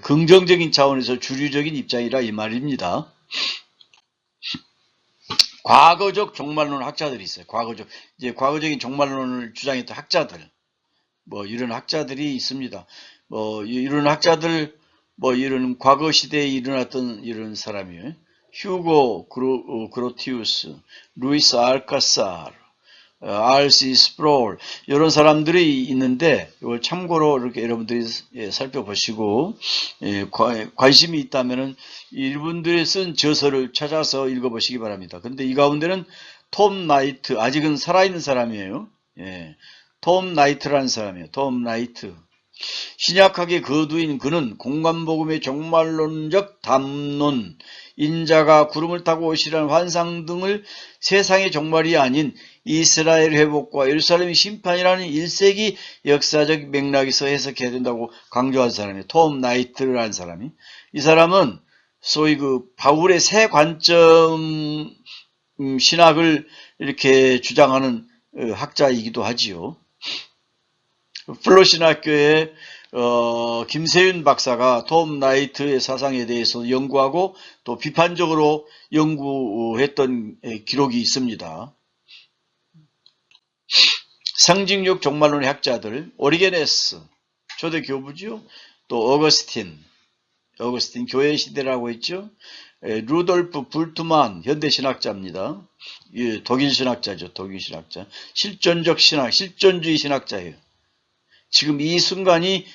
긍정적인 차원에서 주류적인 입장이라 이 말입니다. 과거적 종말론 학자들이 있어요. 과거적인 종말론을 주장했던 학자들, 이런 학자들이 있습니다. 이런 학자들, 이런 과거 시대에 일어났던 이런 사람이에요. 휴고 그로티우스, 루이스 알카사르, R.C. 스프롤 이런 사람들이 있는데 이걸 참고로 이렇게 여러분들이 살펴보시고 관심이 있다면은 이분들이 쓴 저서를 찾아서 읽어보시기 바랍니다. 근데 이 가운데는 톰 나이트, 아직은 살아있는 사람이에요. 톰 나이트라는 사람이에요. 톰 나이트. 신약학의 거두인 그는 공간복음의 종말론적 담론, 인자가 구름을 타고 오시라는 환상 등을 세상의 종말이 아닌 이스라엘 회복과 예루살렘 심판이라는 1세기 역사적 맥락에서 해석해야 된다고 강조한 사람이에요. 톰 나이트라는 사람이. 이 사람은 소위 바울의 새 관점 신학을 이렇게 주장하는 학자이기도 하지요. 플러신학교의 김세윤 박사가 톰 나이트의 사상에 대해서 연구하고 또 비판적으로 연구했던 기록이 있습니다. 상징적 종말론의 학자들, 오리게네스, 초대 교부죠. 또 어거스틴 교회 시대라고 했죠. 루돌프 불트만 현대신학자입니다. 독일 신학자죠. 독일 신학자. 실존적 신학, 실존주의 신학자예요. 지금 이 순간이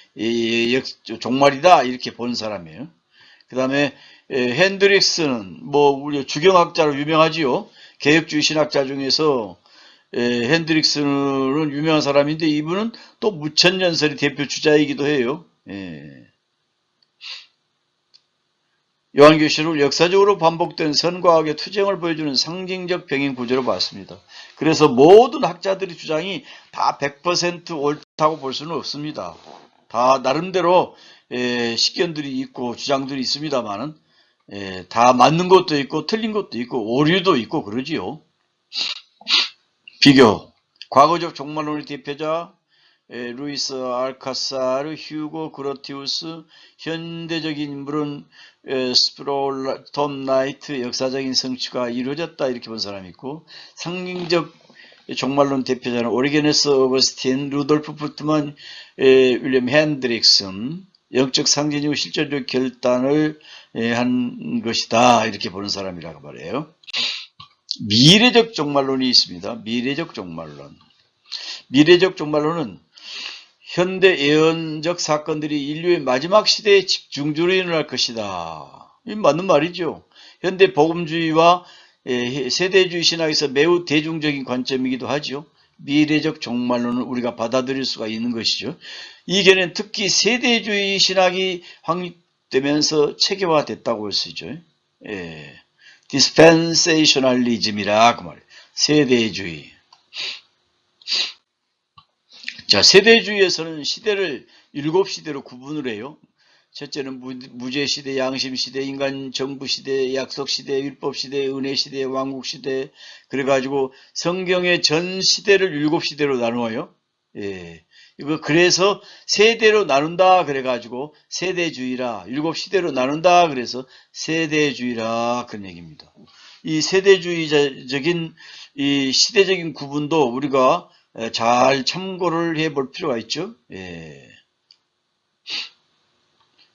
종말이다 이렇게 본 사람이에요. 그 다음에 핸드릭스는 뭐 우리 주경학자로 유명하지요. 개혁주의 신학자 중에서 핸드릭스는 유명한 사람인데 이분은 또 무천년설의 대표 주자이기도 해요. 요한계시록을 역사적으로 반복된 선과학의 투쟁을 보여주는 상징적 병행 구조로 봤습니다. 그래서 모든 학자들의 주장이 다 100% 옳다고 볼 수는 없습니다. 다 나름대로 식견들이 있고 주장들이 있습니다만은 다 맞는 것도 있고 틀린 것도 있고 오류도 있고 그러지요. 비교. 과거적 종말론의 대표자 루이스 알카사르, 휴고 그로티우스, 현대적인 인물은 스프롤, 톰 나이트, 역사적인 성취가 이루어졌다 이렇게 본 사람이 있고, 상징적 종말론 대표자는 오리게네스 어거스틴, 루돌프 풀트만, 윌리엄 핸드릭슨, 영적 상징이고 실질적 결단을 한 것이다 이렇게 보는 사람이라고 말해요. 미래적 종말론이 있습니다. 미래적 종말론. 미래적 종말론은 현대 예언적 사건들이 인류의 마지막 시대에 집중적으로 일어날 것이다. 이 맞는 말이죠. 현대 복음주의와 세대주의 신학에서 매우 대중적인 관점이기도 하죠. 미래적 종말론을 우리가 받아들일 수가 있는 것이죠. 이 견해는 특히 세대주의 신학이 확립되면서 체계화됐다고 할 수 있죠. 디스펜세이셔널리즘이라 그 말이에요. 세대주의. 자, 세대주의에서는 시대를 7시대로 구분을 해요. 첫째는 무죄시대, 양심시대, 인간 정부시대, 약속시대, 율법시대, 은혜시대, 왕국시대. 그래가지고 성경의 전 시대를 7시대로 나누어요. 그래서 세대로 나눈다 그래가지고 세대주의라, 7시대로 나눈다 그래서 세대주의라 그런 얘기입니다. 이 세대주의적인 이 시대적인 구분도 우리가 잘 참고를 해볼 필요가 있죠.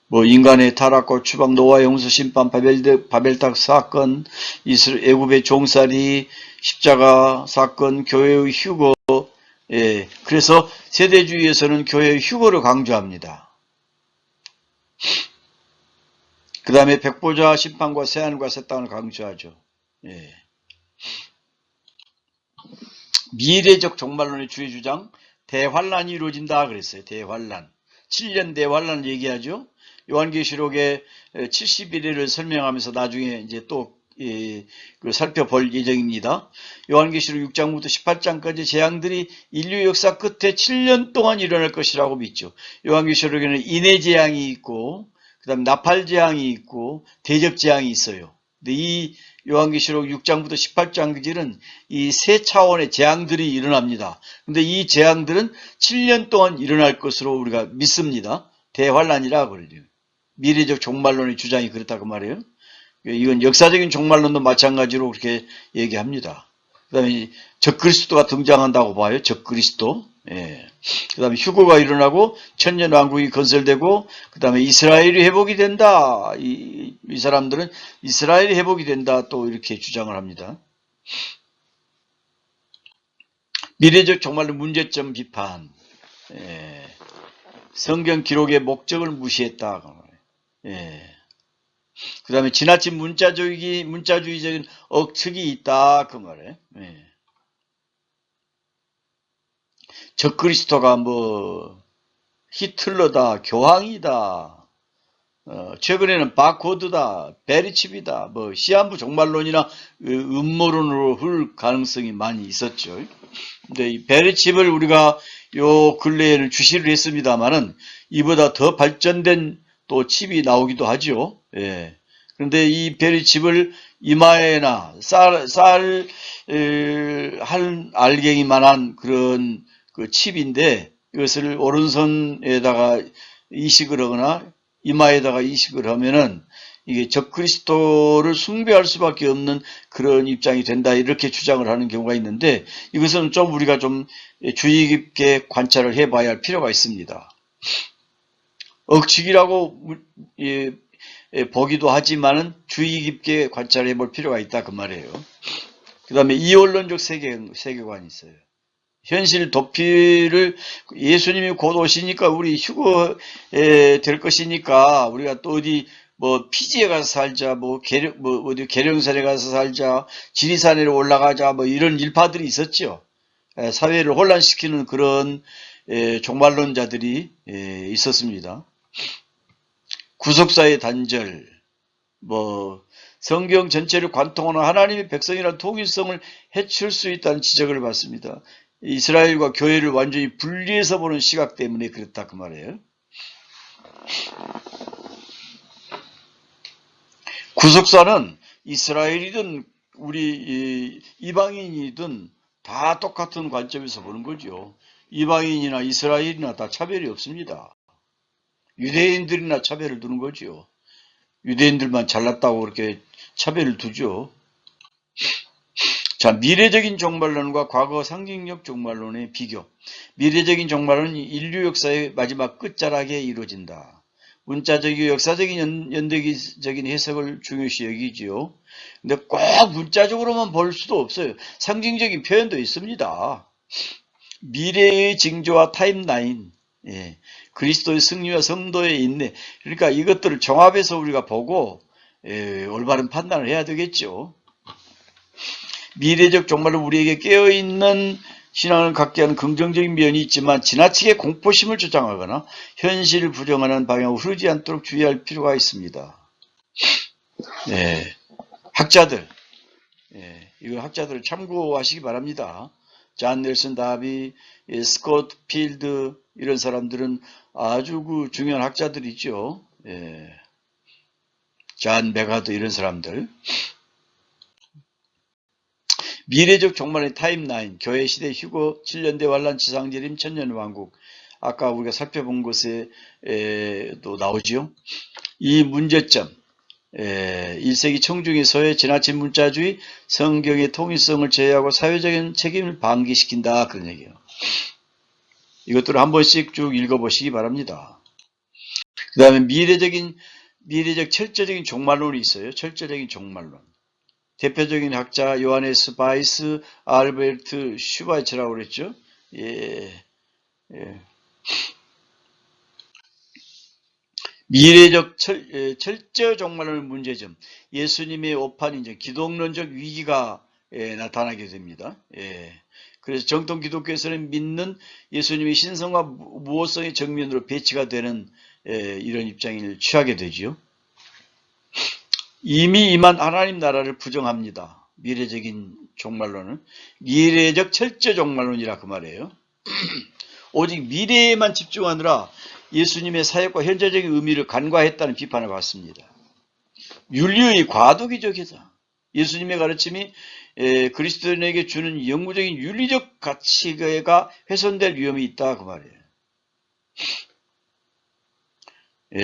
뭐 인간의 타락과 추방, 노아의 홍수 심판, 바벨탑 사건, 애굽의 종살이, 십자가 사건, 교회의 휴거. 그래서 세대주의에서는 교회의 휴거를 강조합니다. 그 다음에 백보자 심판과 새하늘과 새 땅을 강조하죠. 미래적 종말론의 주의 주장, 대환란이 이루어진다 그랬어요. 대환란. 7년 대환란을 얘기하죠. 요한계시록의 70일을 설명하면서 나중에 이제 또 살펴볼 예정입니다. 요한계시록 6장부터 18장까지 재앙들이 인류 역사 끝에 7년 동안 일어날 것이라고 믿죠. 요한계시록에는 인해 재앙이 있고, 그 다음 나팔 재앙이 있고, 대적 재앙이 있어요. 근데 이 요한계시록 6장부터 18장까지는 이 세 차원의 재앙들이 일어납니다. 근데 이 재앙들은 7년 동안 일어날 것으로 우리가 믿습니다. 대환란이라 그러죠. 미래적 종말론의 주장이 그렇다고 말해요. 이건 역사적인 종말론도 마찬가지로 그렇게 얘기합니다. 그 다음에 적그리스도가 등장한다고 봐요. 적그리스도. 그 다음에 휴거가 일어나고 천년왕국이 건설되고 그 다음에 이스라엘이 회복이 된다. 이 사람들은 이스라엘이 회복이 된다. 또 이렇게 주장을 합니다. 미래적 종말론 문제점 비판. 성경 기록의 목적을 무시했다. 그 다음에 지나친 문자주의적인 억측이 있다. 그 말에. 적그리스도가 뭐 히틀러다, 교황이다, 최근에는 바코드다, 베리칩이다, 뭐 시한부 종말론이나 음모론으로 흘 가능성이 많이 있었죠. 근데 이 베리칩을 우리가 요 근래에는 주시를 했습니다만은 이보다 더 발전된 또 칩이 나오기도 하죠. 그런데 이 베리칩을 이마에나 쌀 알갱이만한 그런 그 칩인데 이것을 오른손에다가 이식을 하거나 이마에다가 이식을 하면은 이게 적그리스도를 숭배할 수밖에 없는 그런 입장이 된다 이렇게 주장을 하는 경우가 있는데 이것은 좀 우리가 좀 주의 깊게 관찰을 해봐야 할 필요가 있습니다. 억측이라고 보기도 하지만은 주의 깊게 관찰해 볼 필요가 있다 그 말이에요. 그 다음에 이원론적 세계관이 있어요. 현실 도피를 예수님이 곧 오시니까 우리 휴거에 될 것이니까 우리가 또 어디 뭐 피지에 가서 살자, 어디 계룡산에 가서 살자, 지리산으로 올라가자, 뭐 이런 일파들이 있었죠. 사회를 혼란시키는 그런 종말론자들이 있었습니다. 구속사의 단절, 뭐 성경 전체를 관통하는 하나님의 백성이라는 통일성을 해칠 수 있다는 지적을 받습니다. 이스라엘과 교회를 완전히 분리해서 보는 시각 때문에 그렇다 그 말이에요. 구속사는 이스라엘이든 우리 이방인이든 다 똑같은 관점에서 보는 거죠. 이방인이나 이스라엘이나 다 차별이 없습니다. 유대인들이나 차별을 두는 거죠. 유대인들만 잘났다고 그렇게 차별을 두죠. 자, 미래적인 종말론과 과거 상징적 종말론의 비교. 미래적인 종말론은 인류 역사의 마지막 끝자락에 이루어진다. 문자적이고 역사적인 연대기적인 해석을 중요시 여기지요. 근데 꼭 문자적으로만 볼 수도 없어요. 상징적인 표현도 있습니다. 미래의 징조와 타임라인, 그리스도의 승리와 성도의 인내. 그러니까 이것들을 종합해서 우리가 보고 올바른 판단을 해야 되겠죠. 미래적 종말로 우리에게 깨어있는 신앙을 갖게 하는 긍정적인 면이 있지만 지나치게 공포심을 주장하거나 현실을 부정하는 방향으로 흐르지 않도록 주의할 필요가 있습니다. 학자들, 이거 학자들을 참고하시기 바랍니다. 잔 넬슨 다비, 스콧 필드 이런 사람들은 아주 그 중요한 학자들이죠. 잔 메가드 이런 사람들. 미래적 종말의 타임라인, 교회 시대 휴거, 7년대 환란, 지상재림, 천년왕국. 아까 우리가 살펴본 것에 또 나오지요. 이 문제점, 1세기 청중에서의 지나친 문자주의, 성경의 통일성을 제외하고 사회적인 책임을 방기시킨다 그런 얘기예요. 이것들을 한 번씩 쭉 읽어보시기 바랍니다. 그 다음에 미래적 철저적인 종말론이 있어요. 철저적인 종말론. 대표적인 학자 요하네스 바이스, 알베르트 슈바이처라고 그랬죠. 미래적 철저 종말론의 문제점. 예수님의 오판 이제 기독론적 위기가 나타나게 됩니다. 그래서 정통 기독교에서는 믿는 예수님의 신성과 무호성의 정면으로 배치가 되는 이런 입장을 취하게 되지요. 이미 임한 하나님 나라를 부정합니다. 미래적인 종말론은 미래적 철저 종말론이라 그 말이에요. 오직 미래에만 집중하느라 예수님의 사역과 현재적인 의미를 간과했다는 비판을 받습니다. 윤리의 과도기적이다. 예수님의 가르침이 그리스도인에게 주는 영구적인 윤리적 가치가 훼손될 위험이 있다 그 말이에요.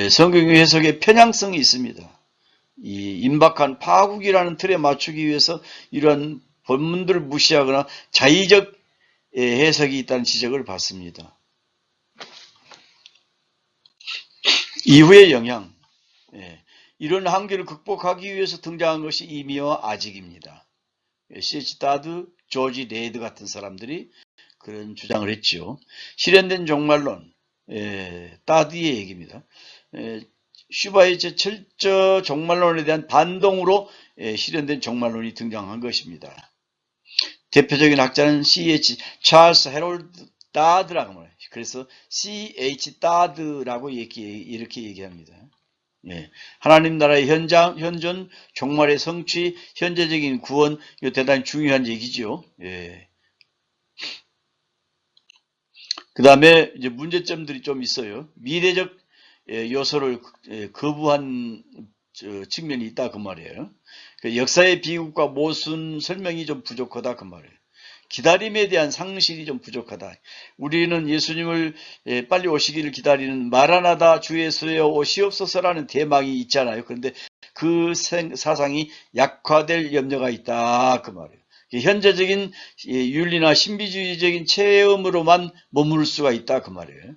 성경 해석에 편향성이 있습니다. 이 임박한 파국이라는 틀에 맞추기 위해서 이러한 본문들을 무시하거나 자의적 해석이 있다는 지적을 받습니다. 이후의 영향, 이런 한계를 극복하기 위해서 등장한 것이 이미와 아직입니다. C.H. 다드, 조지 레이드 같은 사람들이 그런 주장을 했죠. 실현된 종말론, 다드의 얘기입니다. 슈바이처 철저 종말론에 대한 반동으로 실현된 종말론이 등장한 것입니다. 대표적인 학자는 C.H. 찰스 헤롤드 다드라고 말해요. 그래서 C.H. 다드라고 이렇게 얘기합니다. 하나님 나라의 현존, 종말의 성취, 현재적인 구원, 이거 대단히 중요한 얘기죠. 그 다음에 이제 문제점들이 좀 있어요. 미래적 요소를 거부한 측면이 있다 그 말이에요. 역사의 비극과 모순 설명이 좀 부족하다 그 말이에요. 기다림에 대한 상실이 좀 부족하다. 우리는 예수님을 빨리 오시기를 기다리는 마라나다 주 예수여 오시옵소서라는 대망이 있잖아요. 그런데 그 사상이 약화될 염려가 있다 그 말이에요. 현재적인 윤리나 신비주의적인 체험으로만 머무를 수가 있다 그 말이에요.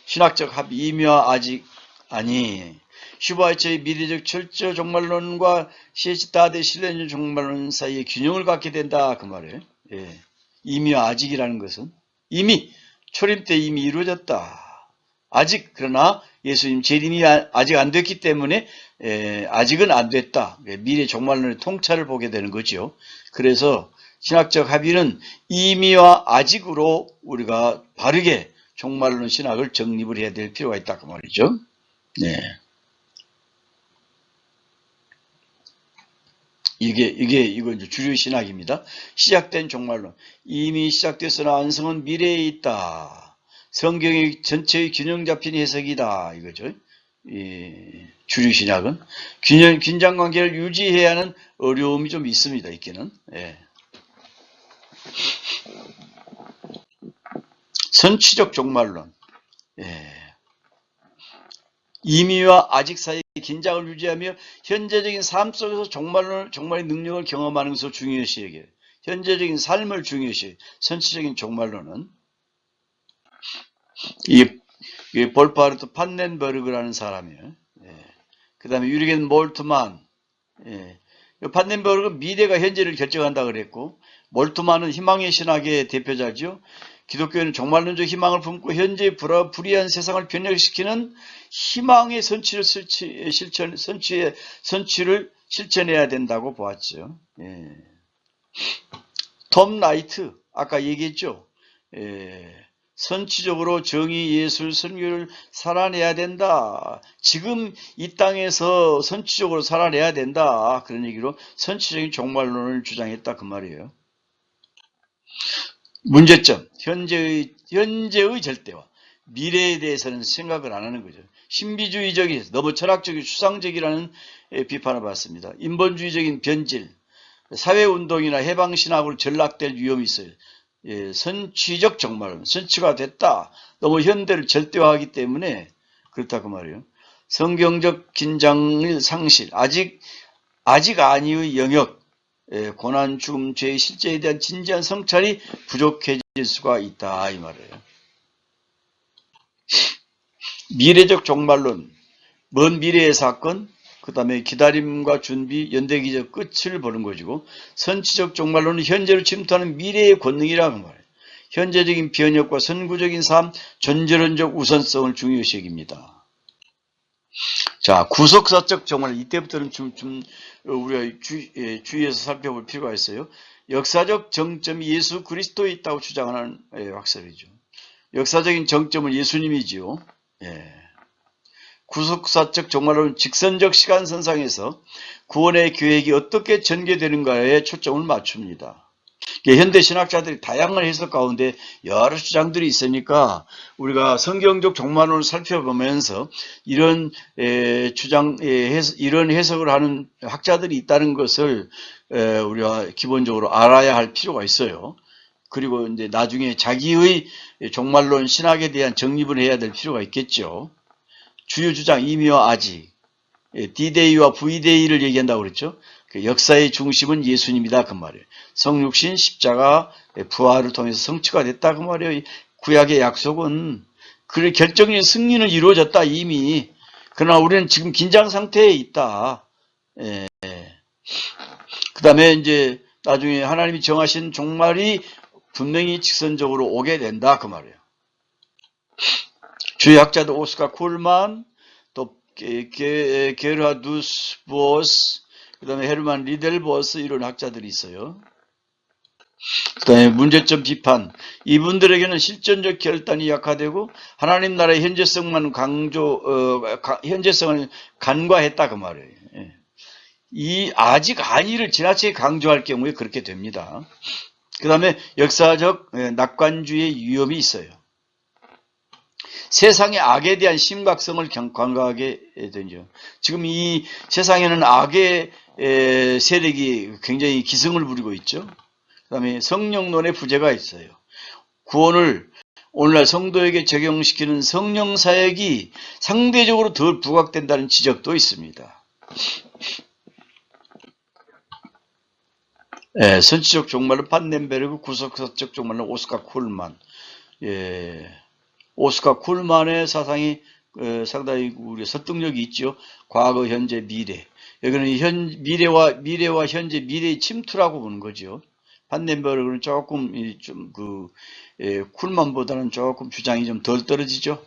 신학적 합의 이미와 아직 아니 슈바이처의 미래적 철저 종말론과 시에치타드의 신뢰적 종말론 사이에 균형을 갖게 된다 그 말이에요. 예. 이미와 아직이라는 것은 이미 초림 때 이미 이루어졌다. 아직 그러나 예수님 재림이 아직 안 됐기 때문에 아직은 안 됐다. 미래 종말론의 통찰을 보게 되는 거죠. 그래서 신학적 합의는 이미와 아직으로 우리가 바르게 종말론 신학을 정립을 해야 될 필요가 있다 그 말이죠. 네. 이거 이제 주류 신학입니다. 시작된 종말론. 이미 시작됐으나 완성은 미래에 있다. 성경의 전체의 균형 잡힌 해석이다. 이거죠. 주류 신학은 긴장 관계를 유지해야 하는 어려움이 좀 있습니다. 있기는. 예. 선취적 종말론. 예. 이미와 아직 사이의 긴장을 유지하며 현재적인 삶 속에서 종말의 능력을 경험하는 것을 중요시 여겨요. 현재적인 삶을 중요시. 선취적인 종말론은 이 볼파르트 판넨버그라는 사람이에요. 예. 그 다음에 유리겐 몰트만. 예. 판넨버그는 미래가 현재를 결정한다 그랬고, 몰트만은 희망의 신학의 대표자죠. 기독교는 종말론적 희망을 품고 현재의 불의한 세상을 변혁시키는 희망의 선취를 실천해야 된다고 보았죠. 예. 톰 라이트, 아까 얘기했죠. 선취적으로 정의, 예술, 선교를 살아내야 된다. 지금 이 땅에서 선취적으로 살아내야 된다. 그런 얘기로 선취적인 종말론을 주장했다 그 말이에요. 문제점, 현재의 절대와 미래에 대해서는 생각을 안 하는 거죠. 신비주의적인, 너무 철학적이고 추상적이라는 비판을 받습니다. 인본주의적인 변질, 사회운동이나 해방신학으로 전락될 위험이 있어요. 예, 선취적 종말론, 선취가 됐다. 너무 현대를 절대화하기 때문에 그렇다고 말이에요. 성경적 긴장의 상실, 아직 아니의 영역, 고난, 죽음, 죄의 실제에 대한 진지한 성찰이 부족해질 수가 있다 이 말이에요. 미래적 종말론, 먼 미래의 사건, 그 다음에 기다림과 준비, 연대기적 끝을 보는 것이고, 선취적 종말론은 현재를 침투하는 미래의 권능이라는 말이에요. 현재적인 변혁과 선구적인 삶, 전제론적 우선성을 중요시 여깁니다. 자, 구속사적 종말론, 이때부터는 좀 우리가 주의해서 살펴볼 필요가 있어요. 역사적 정점이 예수 그리스도에 있다고 주장하는 학설이죠. 역사적인 정점은 예수님이지요. 예. 구속사적 종말론은 직선적 시간선상에서 구원의 계획이 어떻게 전개되는가에 초점을 맞춥니다. 현대 신학자들이 다양한 해석 가운데 여러 주장들이 있으니까 우리가 성경적 종말론을 살펴보면서 이런 이런 해석을 하는 학자들이 있다는 것을 우리가 기본적으로 알아야 할 필요가 있어요. 그리고 이제 나중에 자기의 종말론 신학에 대한 정립을 해야 될 필요가 있겠죠. 주요 주장 이미와 아직, D-Day와 V-Day를 얘기한다고 그랬죠. 그 역사의 중심은 예수님이다 그 말이에요. 성육신, 십자가, 부활을 통해서 성취가 됐다 그 말이에요. 구약의 약속은 그 결정적인 승리는 이루어졌다 이미. 그러나 우리는 지금 긴장 상태에 있다. 그 다음에 이제 나중에 하나님이 정하신 종말이 분명히 직선적으로 오게 된다 그 말이에요. 주요 학자들 오스카 쿨만, 또 게르하두스 보스, 그 다음에 헤르만 리델보스 이런 학자들이 있어요. 그 다음에 문제점 비판. 이분들에게는 실존적 결단이 약화되고 하나님 나라의 현재성을 간과했다 그 말이에요. 이 아직 아니를 지나치게 강조할 경우에 그렇게 됩니다. 그 다음에 역사적 낙관주의의 위험이 있어요. 세상의 악에 대한 심각성을 간과하게 되죠. 지금 이 세상에는 악의 세력이 굉장히 기승을 부리고 있죠. 그 다음에 성령론의 부재가 있어요. 구원을 오늘날 성도에게 적용시키는 성령 사역이 상대적으로 덜 부각된다는 지적도 있습니다. 선지적 종말론 판넨베르그, 구속사적 종말론 오스카 쿨만. 오스카 쿨만의 사상이 상당히 우리 설득력이 있죠. 과거, 현재, 미래. 여기는 미래와 현재, 미래의 침투라고 보는 거죠. 판넨베르그는 조금 쿨만보다는 조금 주장이 좀 덜 떨어지죠.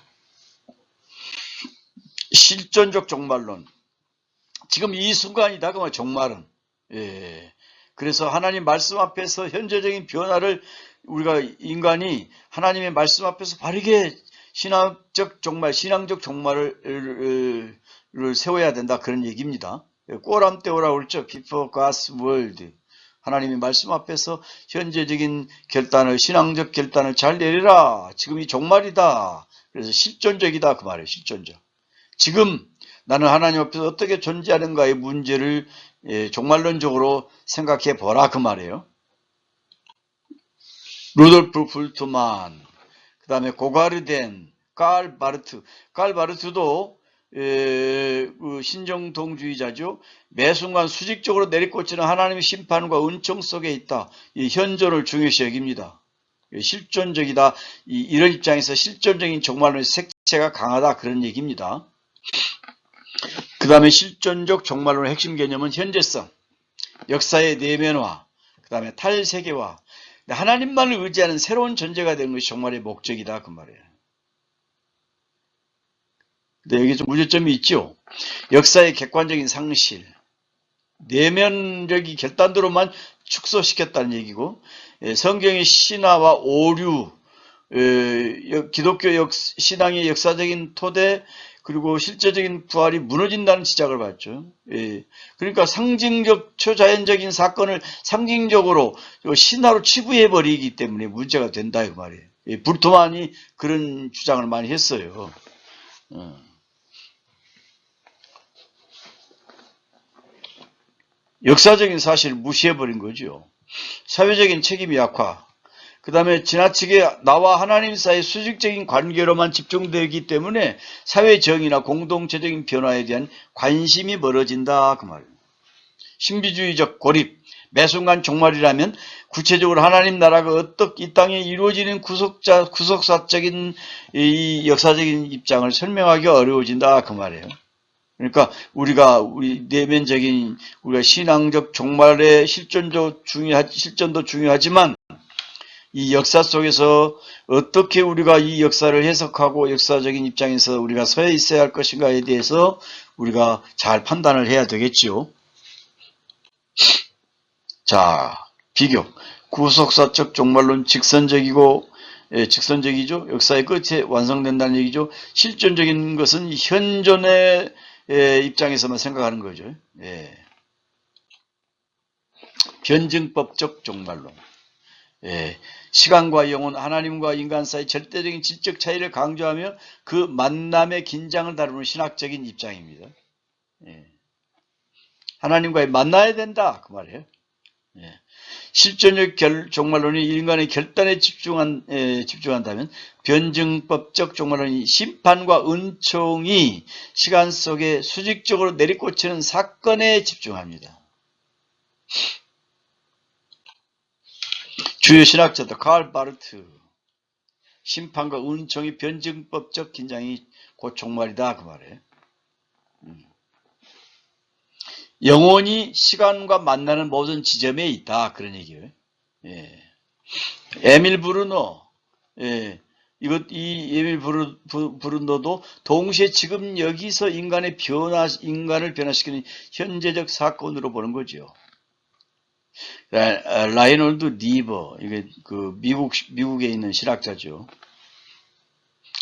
실존적 종말론. 지금 이 순간이다. 그만 종말은. 그래서 하나님 말씀 앞에서 현재적인 변화를 우리가 인간이 하나님의 말씀 앞에서 바르게 신앙적 종말을 세워야 된다. 그런 얘기입니다. 꼬람 때오라 그랬죠. Before God's Word. 하나님의 말씀 앞에서 현재적인 결단을, 신앙적 결단을 잘 내리라. 지금이 종말이다. 그래서 실존적이다. 그 말이에요. 실존적. 지금 나는 하나님 앞에서 어떻게 존재하는가의 문제를 종말론적으로 생각해 보라. 그 말이에요. 루돌프 불트만, 그 다음에 고가르덴, 깔바르트도 신정동주의자죠. 매 순간 수직적으로 내리꽂히는 하나님의 심판과 은총 속에 있다. 이 현존을 중요시 여깁니다. 실존적이다. 이런 입장에서 실존적인 종말론의 색채가 강하다. 그런 얘기입니다. 그 다음에 실존적 종말론의 핵심 개념은 현재성, 역사의 내면화, 그 다음에 탈세계화, 하나님만을 의지하는 새로운 존재가 되는 것이 종말의 목적이다. 그 말이에요. 근데 여기 좀 문제점이 있죠. 역사의 객관적인 상실, 내면적인 결단으로만 축소시켰다는 얘기고, 성경의 신화와 오류, 기독교 신앙의 역사적인 토대, 그리고 실제적인 부활이 무너진다는 지적을 받죠. 그러니까 상징적, 초자연적인 사건을 상징적으로 신화로 치부해버리기 때문에 문제가 된다. 이 말이에요. 불토만이 그런 주장을 많이 했어요. 역사적인 사실을 무시해버린 거죠. 사회적인 책임 약화, 그 다음에 지나치게 나와 하나님 사이의 수직적인 관계로만 집중되기 때문에 사회 정의나 공동체적인 변화에 대한 관심이 멀어진다. 그 말이에요. 신비주의적 고립, 매 순간 종말이라면 구체적으로 하나님 나라가 어떻게 이 땅에 이루어지는 구속사적인 이 역사적인 입장을 설명하기 어려워진다. 그 말이에요. 그러니까 우리 내면적인 우리가 신앙적 종말의 실존도 중요하지만 이 역사 속에서 어떻게 우리가 이 역사를 해석하고 역사적인 입장에서 우리가 서야 있어야 할 것인가에 대해서 우리가 잘 판단을 해야 되겠죠. 자, 비교. 구속사적 종말론 직선적이죠. 역사의 끝에 완성된다는 얘기죠. 실존적인 것은 현존의 입장에서만 생각하는 거죠. 변증법적 종말론. 시간과 영혼, 하나님과 인간 사이 절대적인 질적 차이를 강조하며 그 만남의 긴장을 다루는 신학적인 입장입니다. 하나님과의 만나야 된다. 그 말이에요. 실존적 종말론이 인간의 결단에 집중한다면 변증법적 종말론이 심판과 은총이 시간 속에 수직적으로 내리꽂히는 사건에 집중합니다. 주요 신학자들 칼 바르트, 심판과 은총이 변증법적 긴장이 곧 종말이다. 그 말이에요. 영혼이 시간과 만나는 모든 지점에 있다. 그런 얘기예요. 에밀 브루노, 이 에밀 브루노도 동시에 지금 여기서 인간을 변화시키는 현재적 사건으로 보는 거죠. 라이놀드 리버, 이게 미국에 있는 실학자죠.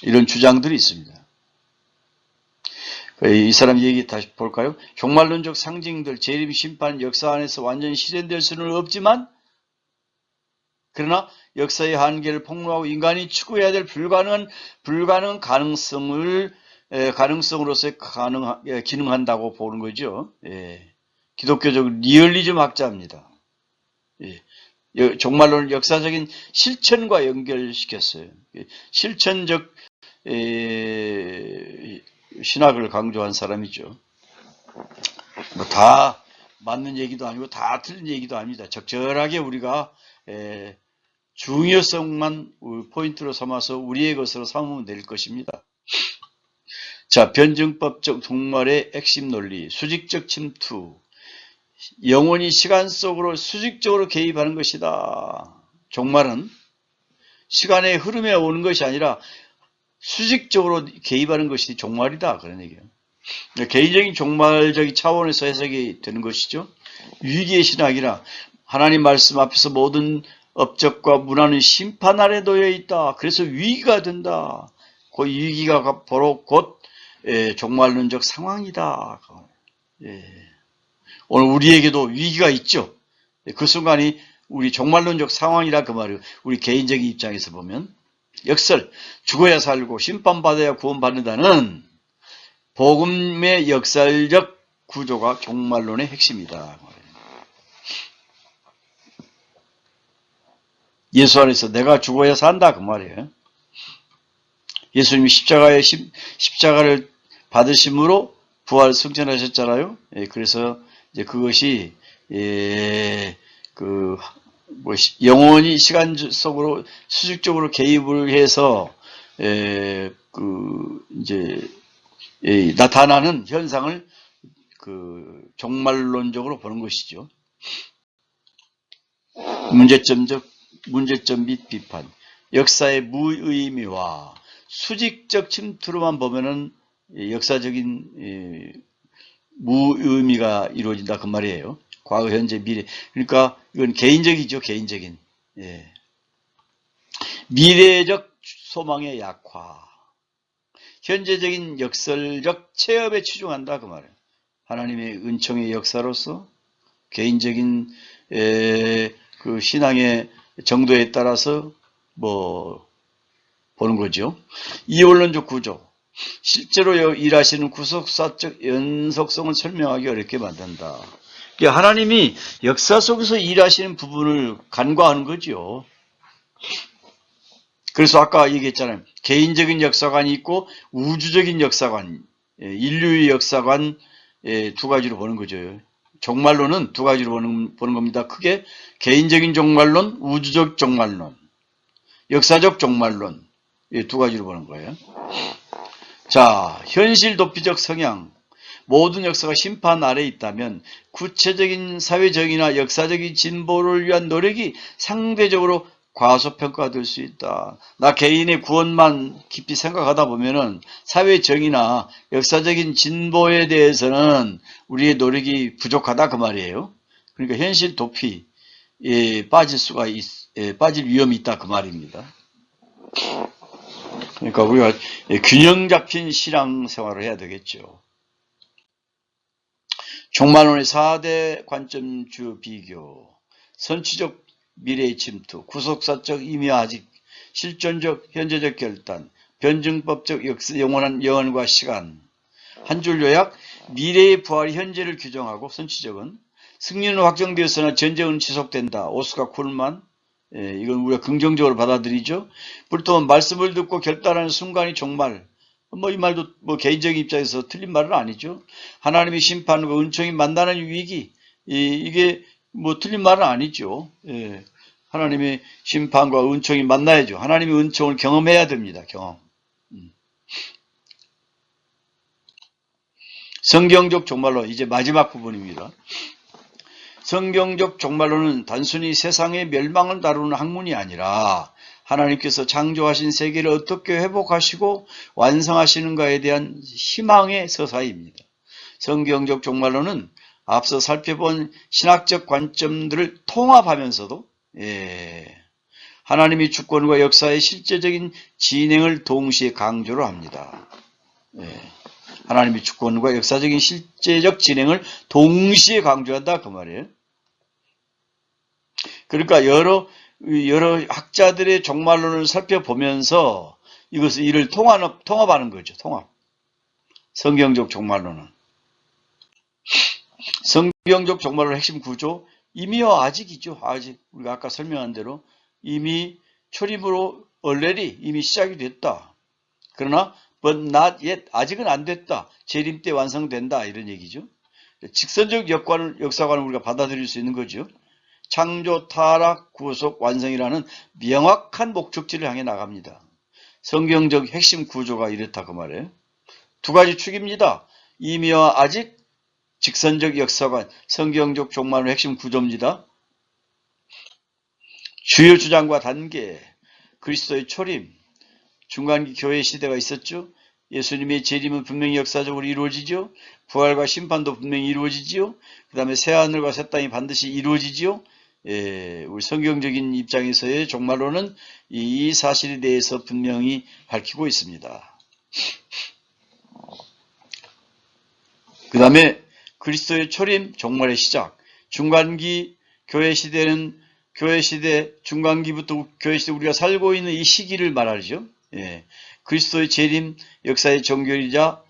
이런 주장들이 있습니다. 이 사람 얘기 다시 볼까요? 종말론적 상징들, 재림, 심판, 역사 안에서 완전히 실현될 수는 없지만, 그러나 역사의 한계를 폭로하고 인간이 추구해야 될 불가능한 가능성으로서 기능한다고 보는 거죠. 기독교적 리얼리즘 학자입니다. 종말론을 역사적인 실천과 연결시켰어요. 실천적 신학을 강조한 사람이죠. 뭐 다 맞는 얘기도 아니고 다 틀린 얘기도 아닙니다. 적절하게 우리가 중요성만 포인트로 삼아서 우리의 것으로 삼으면 될 것입니다. 자, 변증법적 종말의 핵심 논리, 수직적 침투. 영혼이 시간 속으로 수직적으로 개입하는 것이다. 종말은 시간의 흐름에 오는 것이 아니라 수직적으로 개입하는 것이 종말이다. 그런 얘기예요. 개인적인 종말적인 차원에서 해석이 되는 것이죠. 위기의 신학이라 하나님 말씀 앞에서 모든 업적과 문화는 심판 아래 놓여 있다. 그래서 위기가 된다. 그 위기가 바로 곧 종말론적 상황이다. 오늘 우리에게도 위기가 있죠. 그 순간이 우리 종말론적 상황이라 그 말이에요. 우리 개인적인 입장에서 보면 역설, 죽어야 살고 심판받아야 구원받는다는 복음의 역설적 구조가 종말론의 핵심이다. 예수 안에서 내가 죽어야 산다 그 말이에요. 예수님이 십자가를 받으심으로 부활 승천하셨잖아요. 그래서 이제 그것이 영원히 시간 속으로 수직적으로 개입을 해서 이제 나타나는 현상을 종말론적으로 보는 것이죠. 문제점 및 비판. 역사의 무의미와 수직적 침투로만 보면은 역사적인 무의미가 이루어진다 그 말이에요. 과거, 현재, 미래. 그러니까 이건 개인적이죠. 개인적인. 미래적 소망의 약화. 현재적인 역설적 체험에 치중한다 그 말이에요. 하나님의 은총의 역사로서 개인적인 그 신앙의 정도에 따라서 보는 거죠. 이원론적 구조. 실제로 일하시는 구속사적 연속성을 설명하기 어렵게 만든다. 하나님이 역사 속에서 일하시는 부분을 간과하는 거죠. 그래서 아까 얘기했잖아요. 개인적인 역사관이 있고 우주적인 역사관, 인류의 역사관 두 가지로 보는 거죠. 종말론은 두 가지로 보는 겁니다. 크게 개인적인 종말론, 우주적 종말론, 역사적 종말론 두 가지로 보는 거예요. 자, 현실 도피적 성향. 모든 역사가 심판 아래에 있다면 구체적인 사회적이나 역사적인 진보를 위한 노력이 상대적으로 과소평가될 수 있다. 나 개인의 구원만 깊이 생각하다 보면은 사회정의나 역사적인 진보에 대해서는 우리의 노력이 부족하다 그 말이에요. 그러니까 현실 도피에 빠질 위험이 있다 그 말입니다. 그러니까 우리가 균형 잡힌 신앙생활을 해야 되겠죠. 종말론의 4대 관점주 비교, 선취적 미래의 침투, 구속사적 임의아직, 실존적 현재적 결단, 변증법적 영원한 영혼과 시간. 한 줄 요약, 미래의 부활이 현재를 규정하고 선취적은 승리는 확정되었으나 전쟁은 지속된다. 오스카 쿨만. 이건 우리가 긍정적으로 받아들이죠. 불토는 말씀을 듣고 결단하는 순간이 종말. 이 말도 개인적인 입장에서 틀린 말은 아니죠. 하나님의 심판과 은총이 만나는 위기. 이게 틀린 말은 아니죠. 하나님의 심판과 은총이 만나야죠. 하나님의 은총을 경험해야 됩니다. 경험. 성경적 종말론, 이제 마지막 부분입니다. 성경적 종말론은 단순히 세상의 멸망을 다루는 학문이 아니라 하나님께서 창조하신 세계를 어떻게 회복하시고 완성하시는가에 대한 희망의 서사입니다. 성경적 종말론은 앞서 살펴본 신학적 관점들을 통합하면서도 하나님의 주권과 역사의 실제적인 진행을 동시에 강조를 합니다. 하나님의 주권과 역사적인 실제적 진행을 동시에 강조한다 그 말이에요. 그러니까 여러 학자들의 종말론을 살펴보면서 이를 통합하는 거죠. 통합. 성경적 종말론은. 성경적 종말론의 핵심 구조, 이미와 아직이죠. 아직 우리가 아까 설명한 대로 이미 초림으로 already 이미 시작이 됐다. 그러나 but not yet 아직은 안 됐다. 재림 때 완성된다 이런 얘기죠. 직선적 역사관을 우리가 받아들일 수 있는 거죠. 창조, 타락, 구속, 완성이라는 명확한 목적지를 향해 나갑니다. 성경적 핵심 구조가 이렇다 그 말이에요. 두 가지 축입니다. 이미와 아직, 직선적 역사관, 성경적 종말의 핵심 구조입니다. 주요 주장과 단계, 그리스도의 초림, 중간기 교회 시대가 있었죠. 예수님의 재림은 분명히 역사적으로 이루어지죠. 부활과 심판도 분명히 이루어지지요. 그 다음에 새하늘과 새 땅이 반드시 이루어지지요. 우리 성경적인 입장에서의 종말론은 이 사실에 대해서 분명히 밝히고 있습니다. 그 다음에 그리스도의 초림, 종말의 시작, 중간기 교회 시대는 교회 시대, 중간기부터 교회 시대 우리가 살고 있는 이 시기를 말하죠. 그리스도의 재림, 역사의 종결이자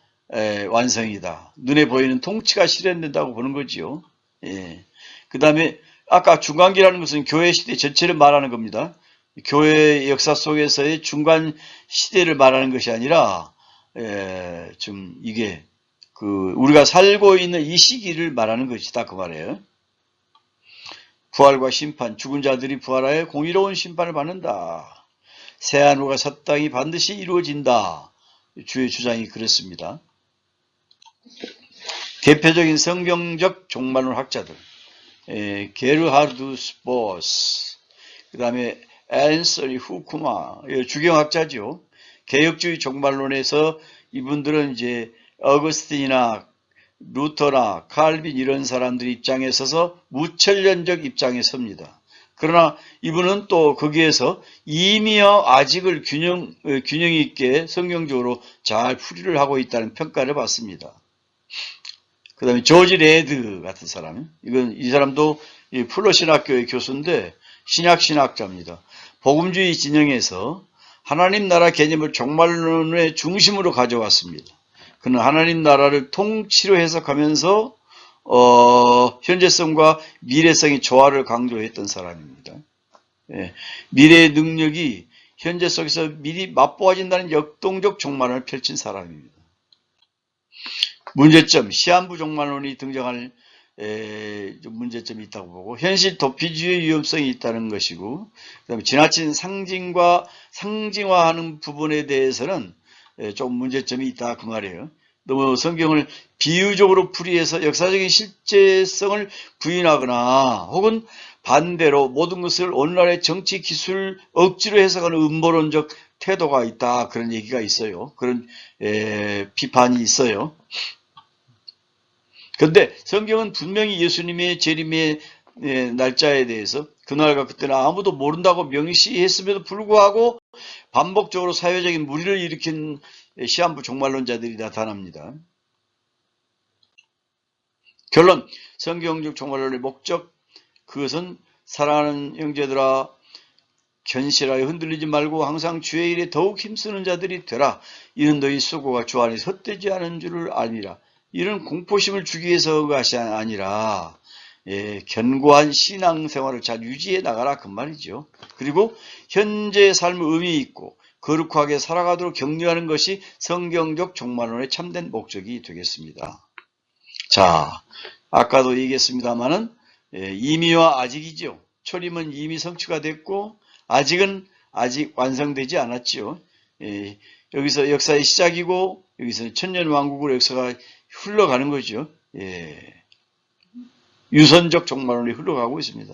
완성이다. 눈에 보이는 통치가 실현된다고 보는 거지요. 그 다음에 아까 중간기라는 것은 교회 시대 전체를 말하는 겁니다. 교회 역사 속에서의 중간 시대를 말하는 것이 아니라 좀 이게 우리가 살고 있는 이 시기를 말하는 것이다 그 말이에요. 부활과 심판, 죽은 자들이 부활하여 공의로운 심판을 받는다. 새하늘과 새 땅이 반드시 이루어진다. 주의 주장이 그렇습니다. 대표적인 성경적 종말론 학자들, 게르하르드 스포스, 그 다음에 앤서니 후쿠마, 주경학자죠. 개혁주의 종말론에서 이분들은 이제 어거스틴이나 루터나 칼빈 이런 사람들 입장에 서서 무천년적 입장에 섭니다. 그러나 이분은 또 거기에서 이미와 아직을 균형 있게 성경적으로 잘 풀이를 하고 있다는 평가를 받습니다. 그 다음에 조지 레드 같은 사람, 이 사람도 플러신학교의 교수인데 신약신학자입니다. 복음주의 진영에서 하나님 나라 개념을 종말론의 중심으로 가져왔습니다. 그는 하나님 나라를 통치로 해석하면서 현재성과 미래성의 조화를 강조했던 사람입니다. 미래의 능력이 현재 속에서 미리 맛보아진다는 역동적 종말론을 펼친 사람입니다. 문제점, 시한부 종말론이 등장할 문제점이 있다고 보고, 현실 도피주의 위험성이 있다는 것이고, 그다음에 지나친 상징화하는 부분에 대해서는 좀 문제점이 있다 그 말이에요. 너무 성경을 비유적으로 풀이해서 역사적인 실제성을 부인하거나 혹은 반대로 모든 것을 오늘날의 정치 기술 억지로 해석하는 음모론적 태도가 있다 그런 얘기가 있어요. 그런 비판이 있어요. 그런데 성경은 분명히 예수님의 재림의 날짜에 대해서 그날과 그때는 아무도 모른다고 명시했음에도 불구하고 반복적으로 사회적인 무리를 일으킨 시한부 종말론자들이 나타납니다. 결론, 성경적 종말론의 목적, 그것은 사랑하는 형제들아 견실하여 흔들리지 말고 항상 주의 일에 더욱 힘쓰는 자들이 되라. 이는 너희 수고가 주 안에서 헛되지 않은 줄을 알미라. 이런 공포심을 주기 위해서가 아니라 견고한 신앙생활을 잘 유지해 나가라 그 말이죠. 그리고 현재의 삶을 의미 있고 거룩하게 살아가도록 격려하는 것이 성경적 종말론의 참된 목적이 되겠습니다. 자, 아까도 얘기했습니다마는 이미와 아직이죠. 초림은 이미 성취가 됐고 아직은 아직 완성되지 않았죠. 여기서 역사의 시작이고 여기서 천년왕국으로 역사가 흘러가는 거죠. 유선적 종말론이 흘러가고 있습니다.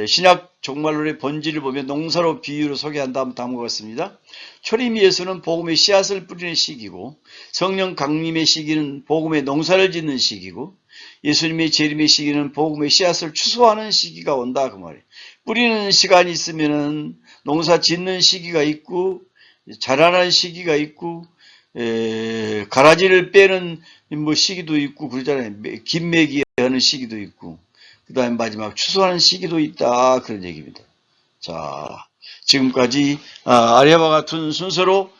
신약 종말론의 본질을 보면 농사로 비유로 소개한다면 다음과 같습니다. 초림 예수는 복음의 씨앗을 뿌리는 시기고 성령 강림의 시기는 복음의 농사를 짓는 시기고 예수님의 재림의 시기는 복음의 씨앗을 추수하는 시기가 온다 그 말이에요. 뿌리는 시간이 있으면은 농사 짓는 시기가 있고 자라는 시기가 있고 가라지를 빼는 시기도 있고 그러잖아요. 김매기 하는 시기도 있고 그 다음에 마지막 추수하는 시기도 있다 그런 얘기입니다. 자, 지금까지 아래와 같은 순서로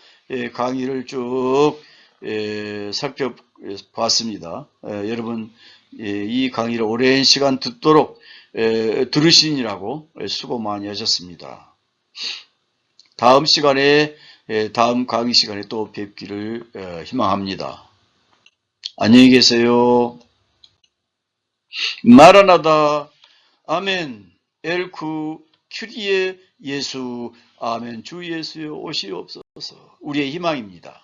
강의를 쭉 살펴봤습니다. 여러분 이 강의를 오랜 시간 듣도록 들으시느라고 수고 많이 하셨습니다. 다음 시간에 다음 강의 시간에 또 뵙기를 희망합니다. 안녕히 계세요. 마라나다. 아멘. 엘쿠 큐리에 예수. 아멘. 주 예수여 오시옵소서. 우리의 희망입니다.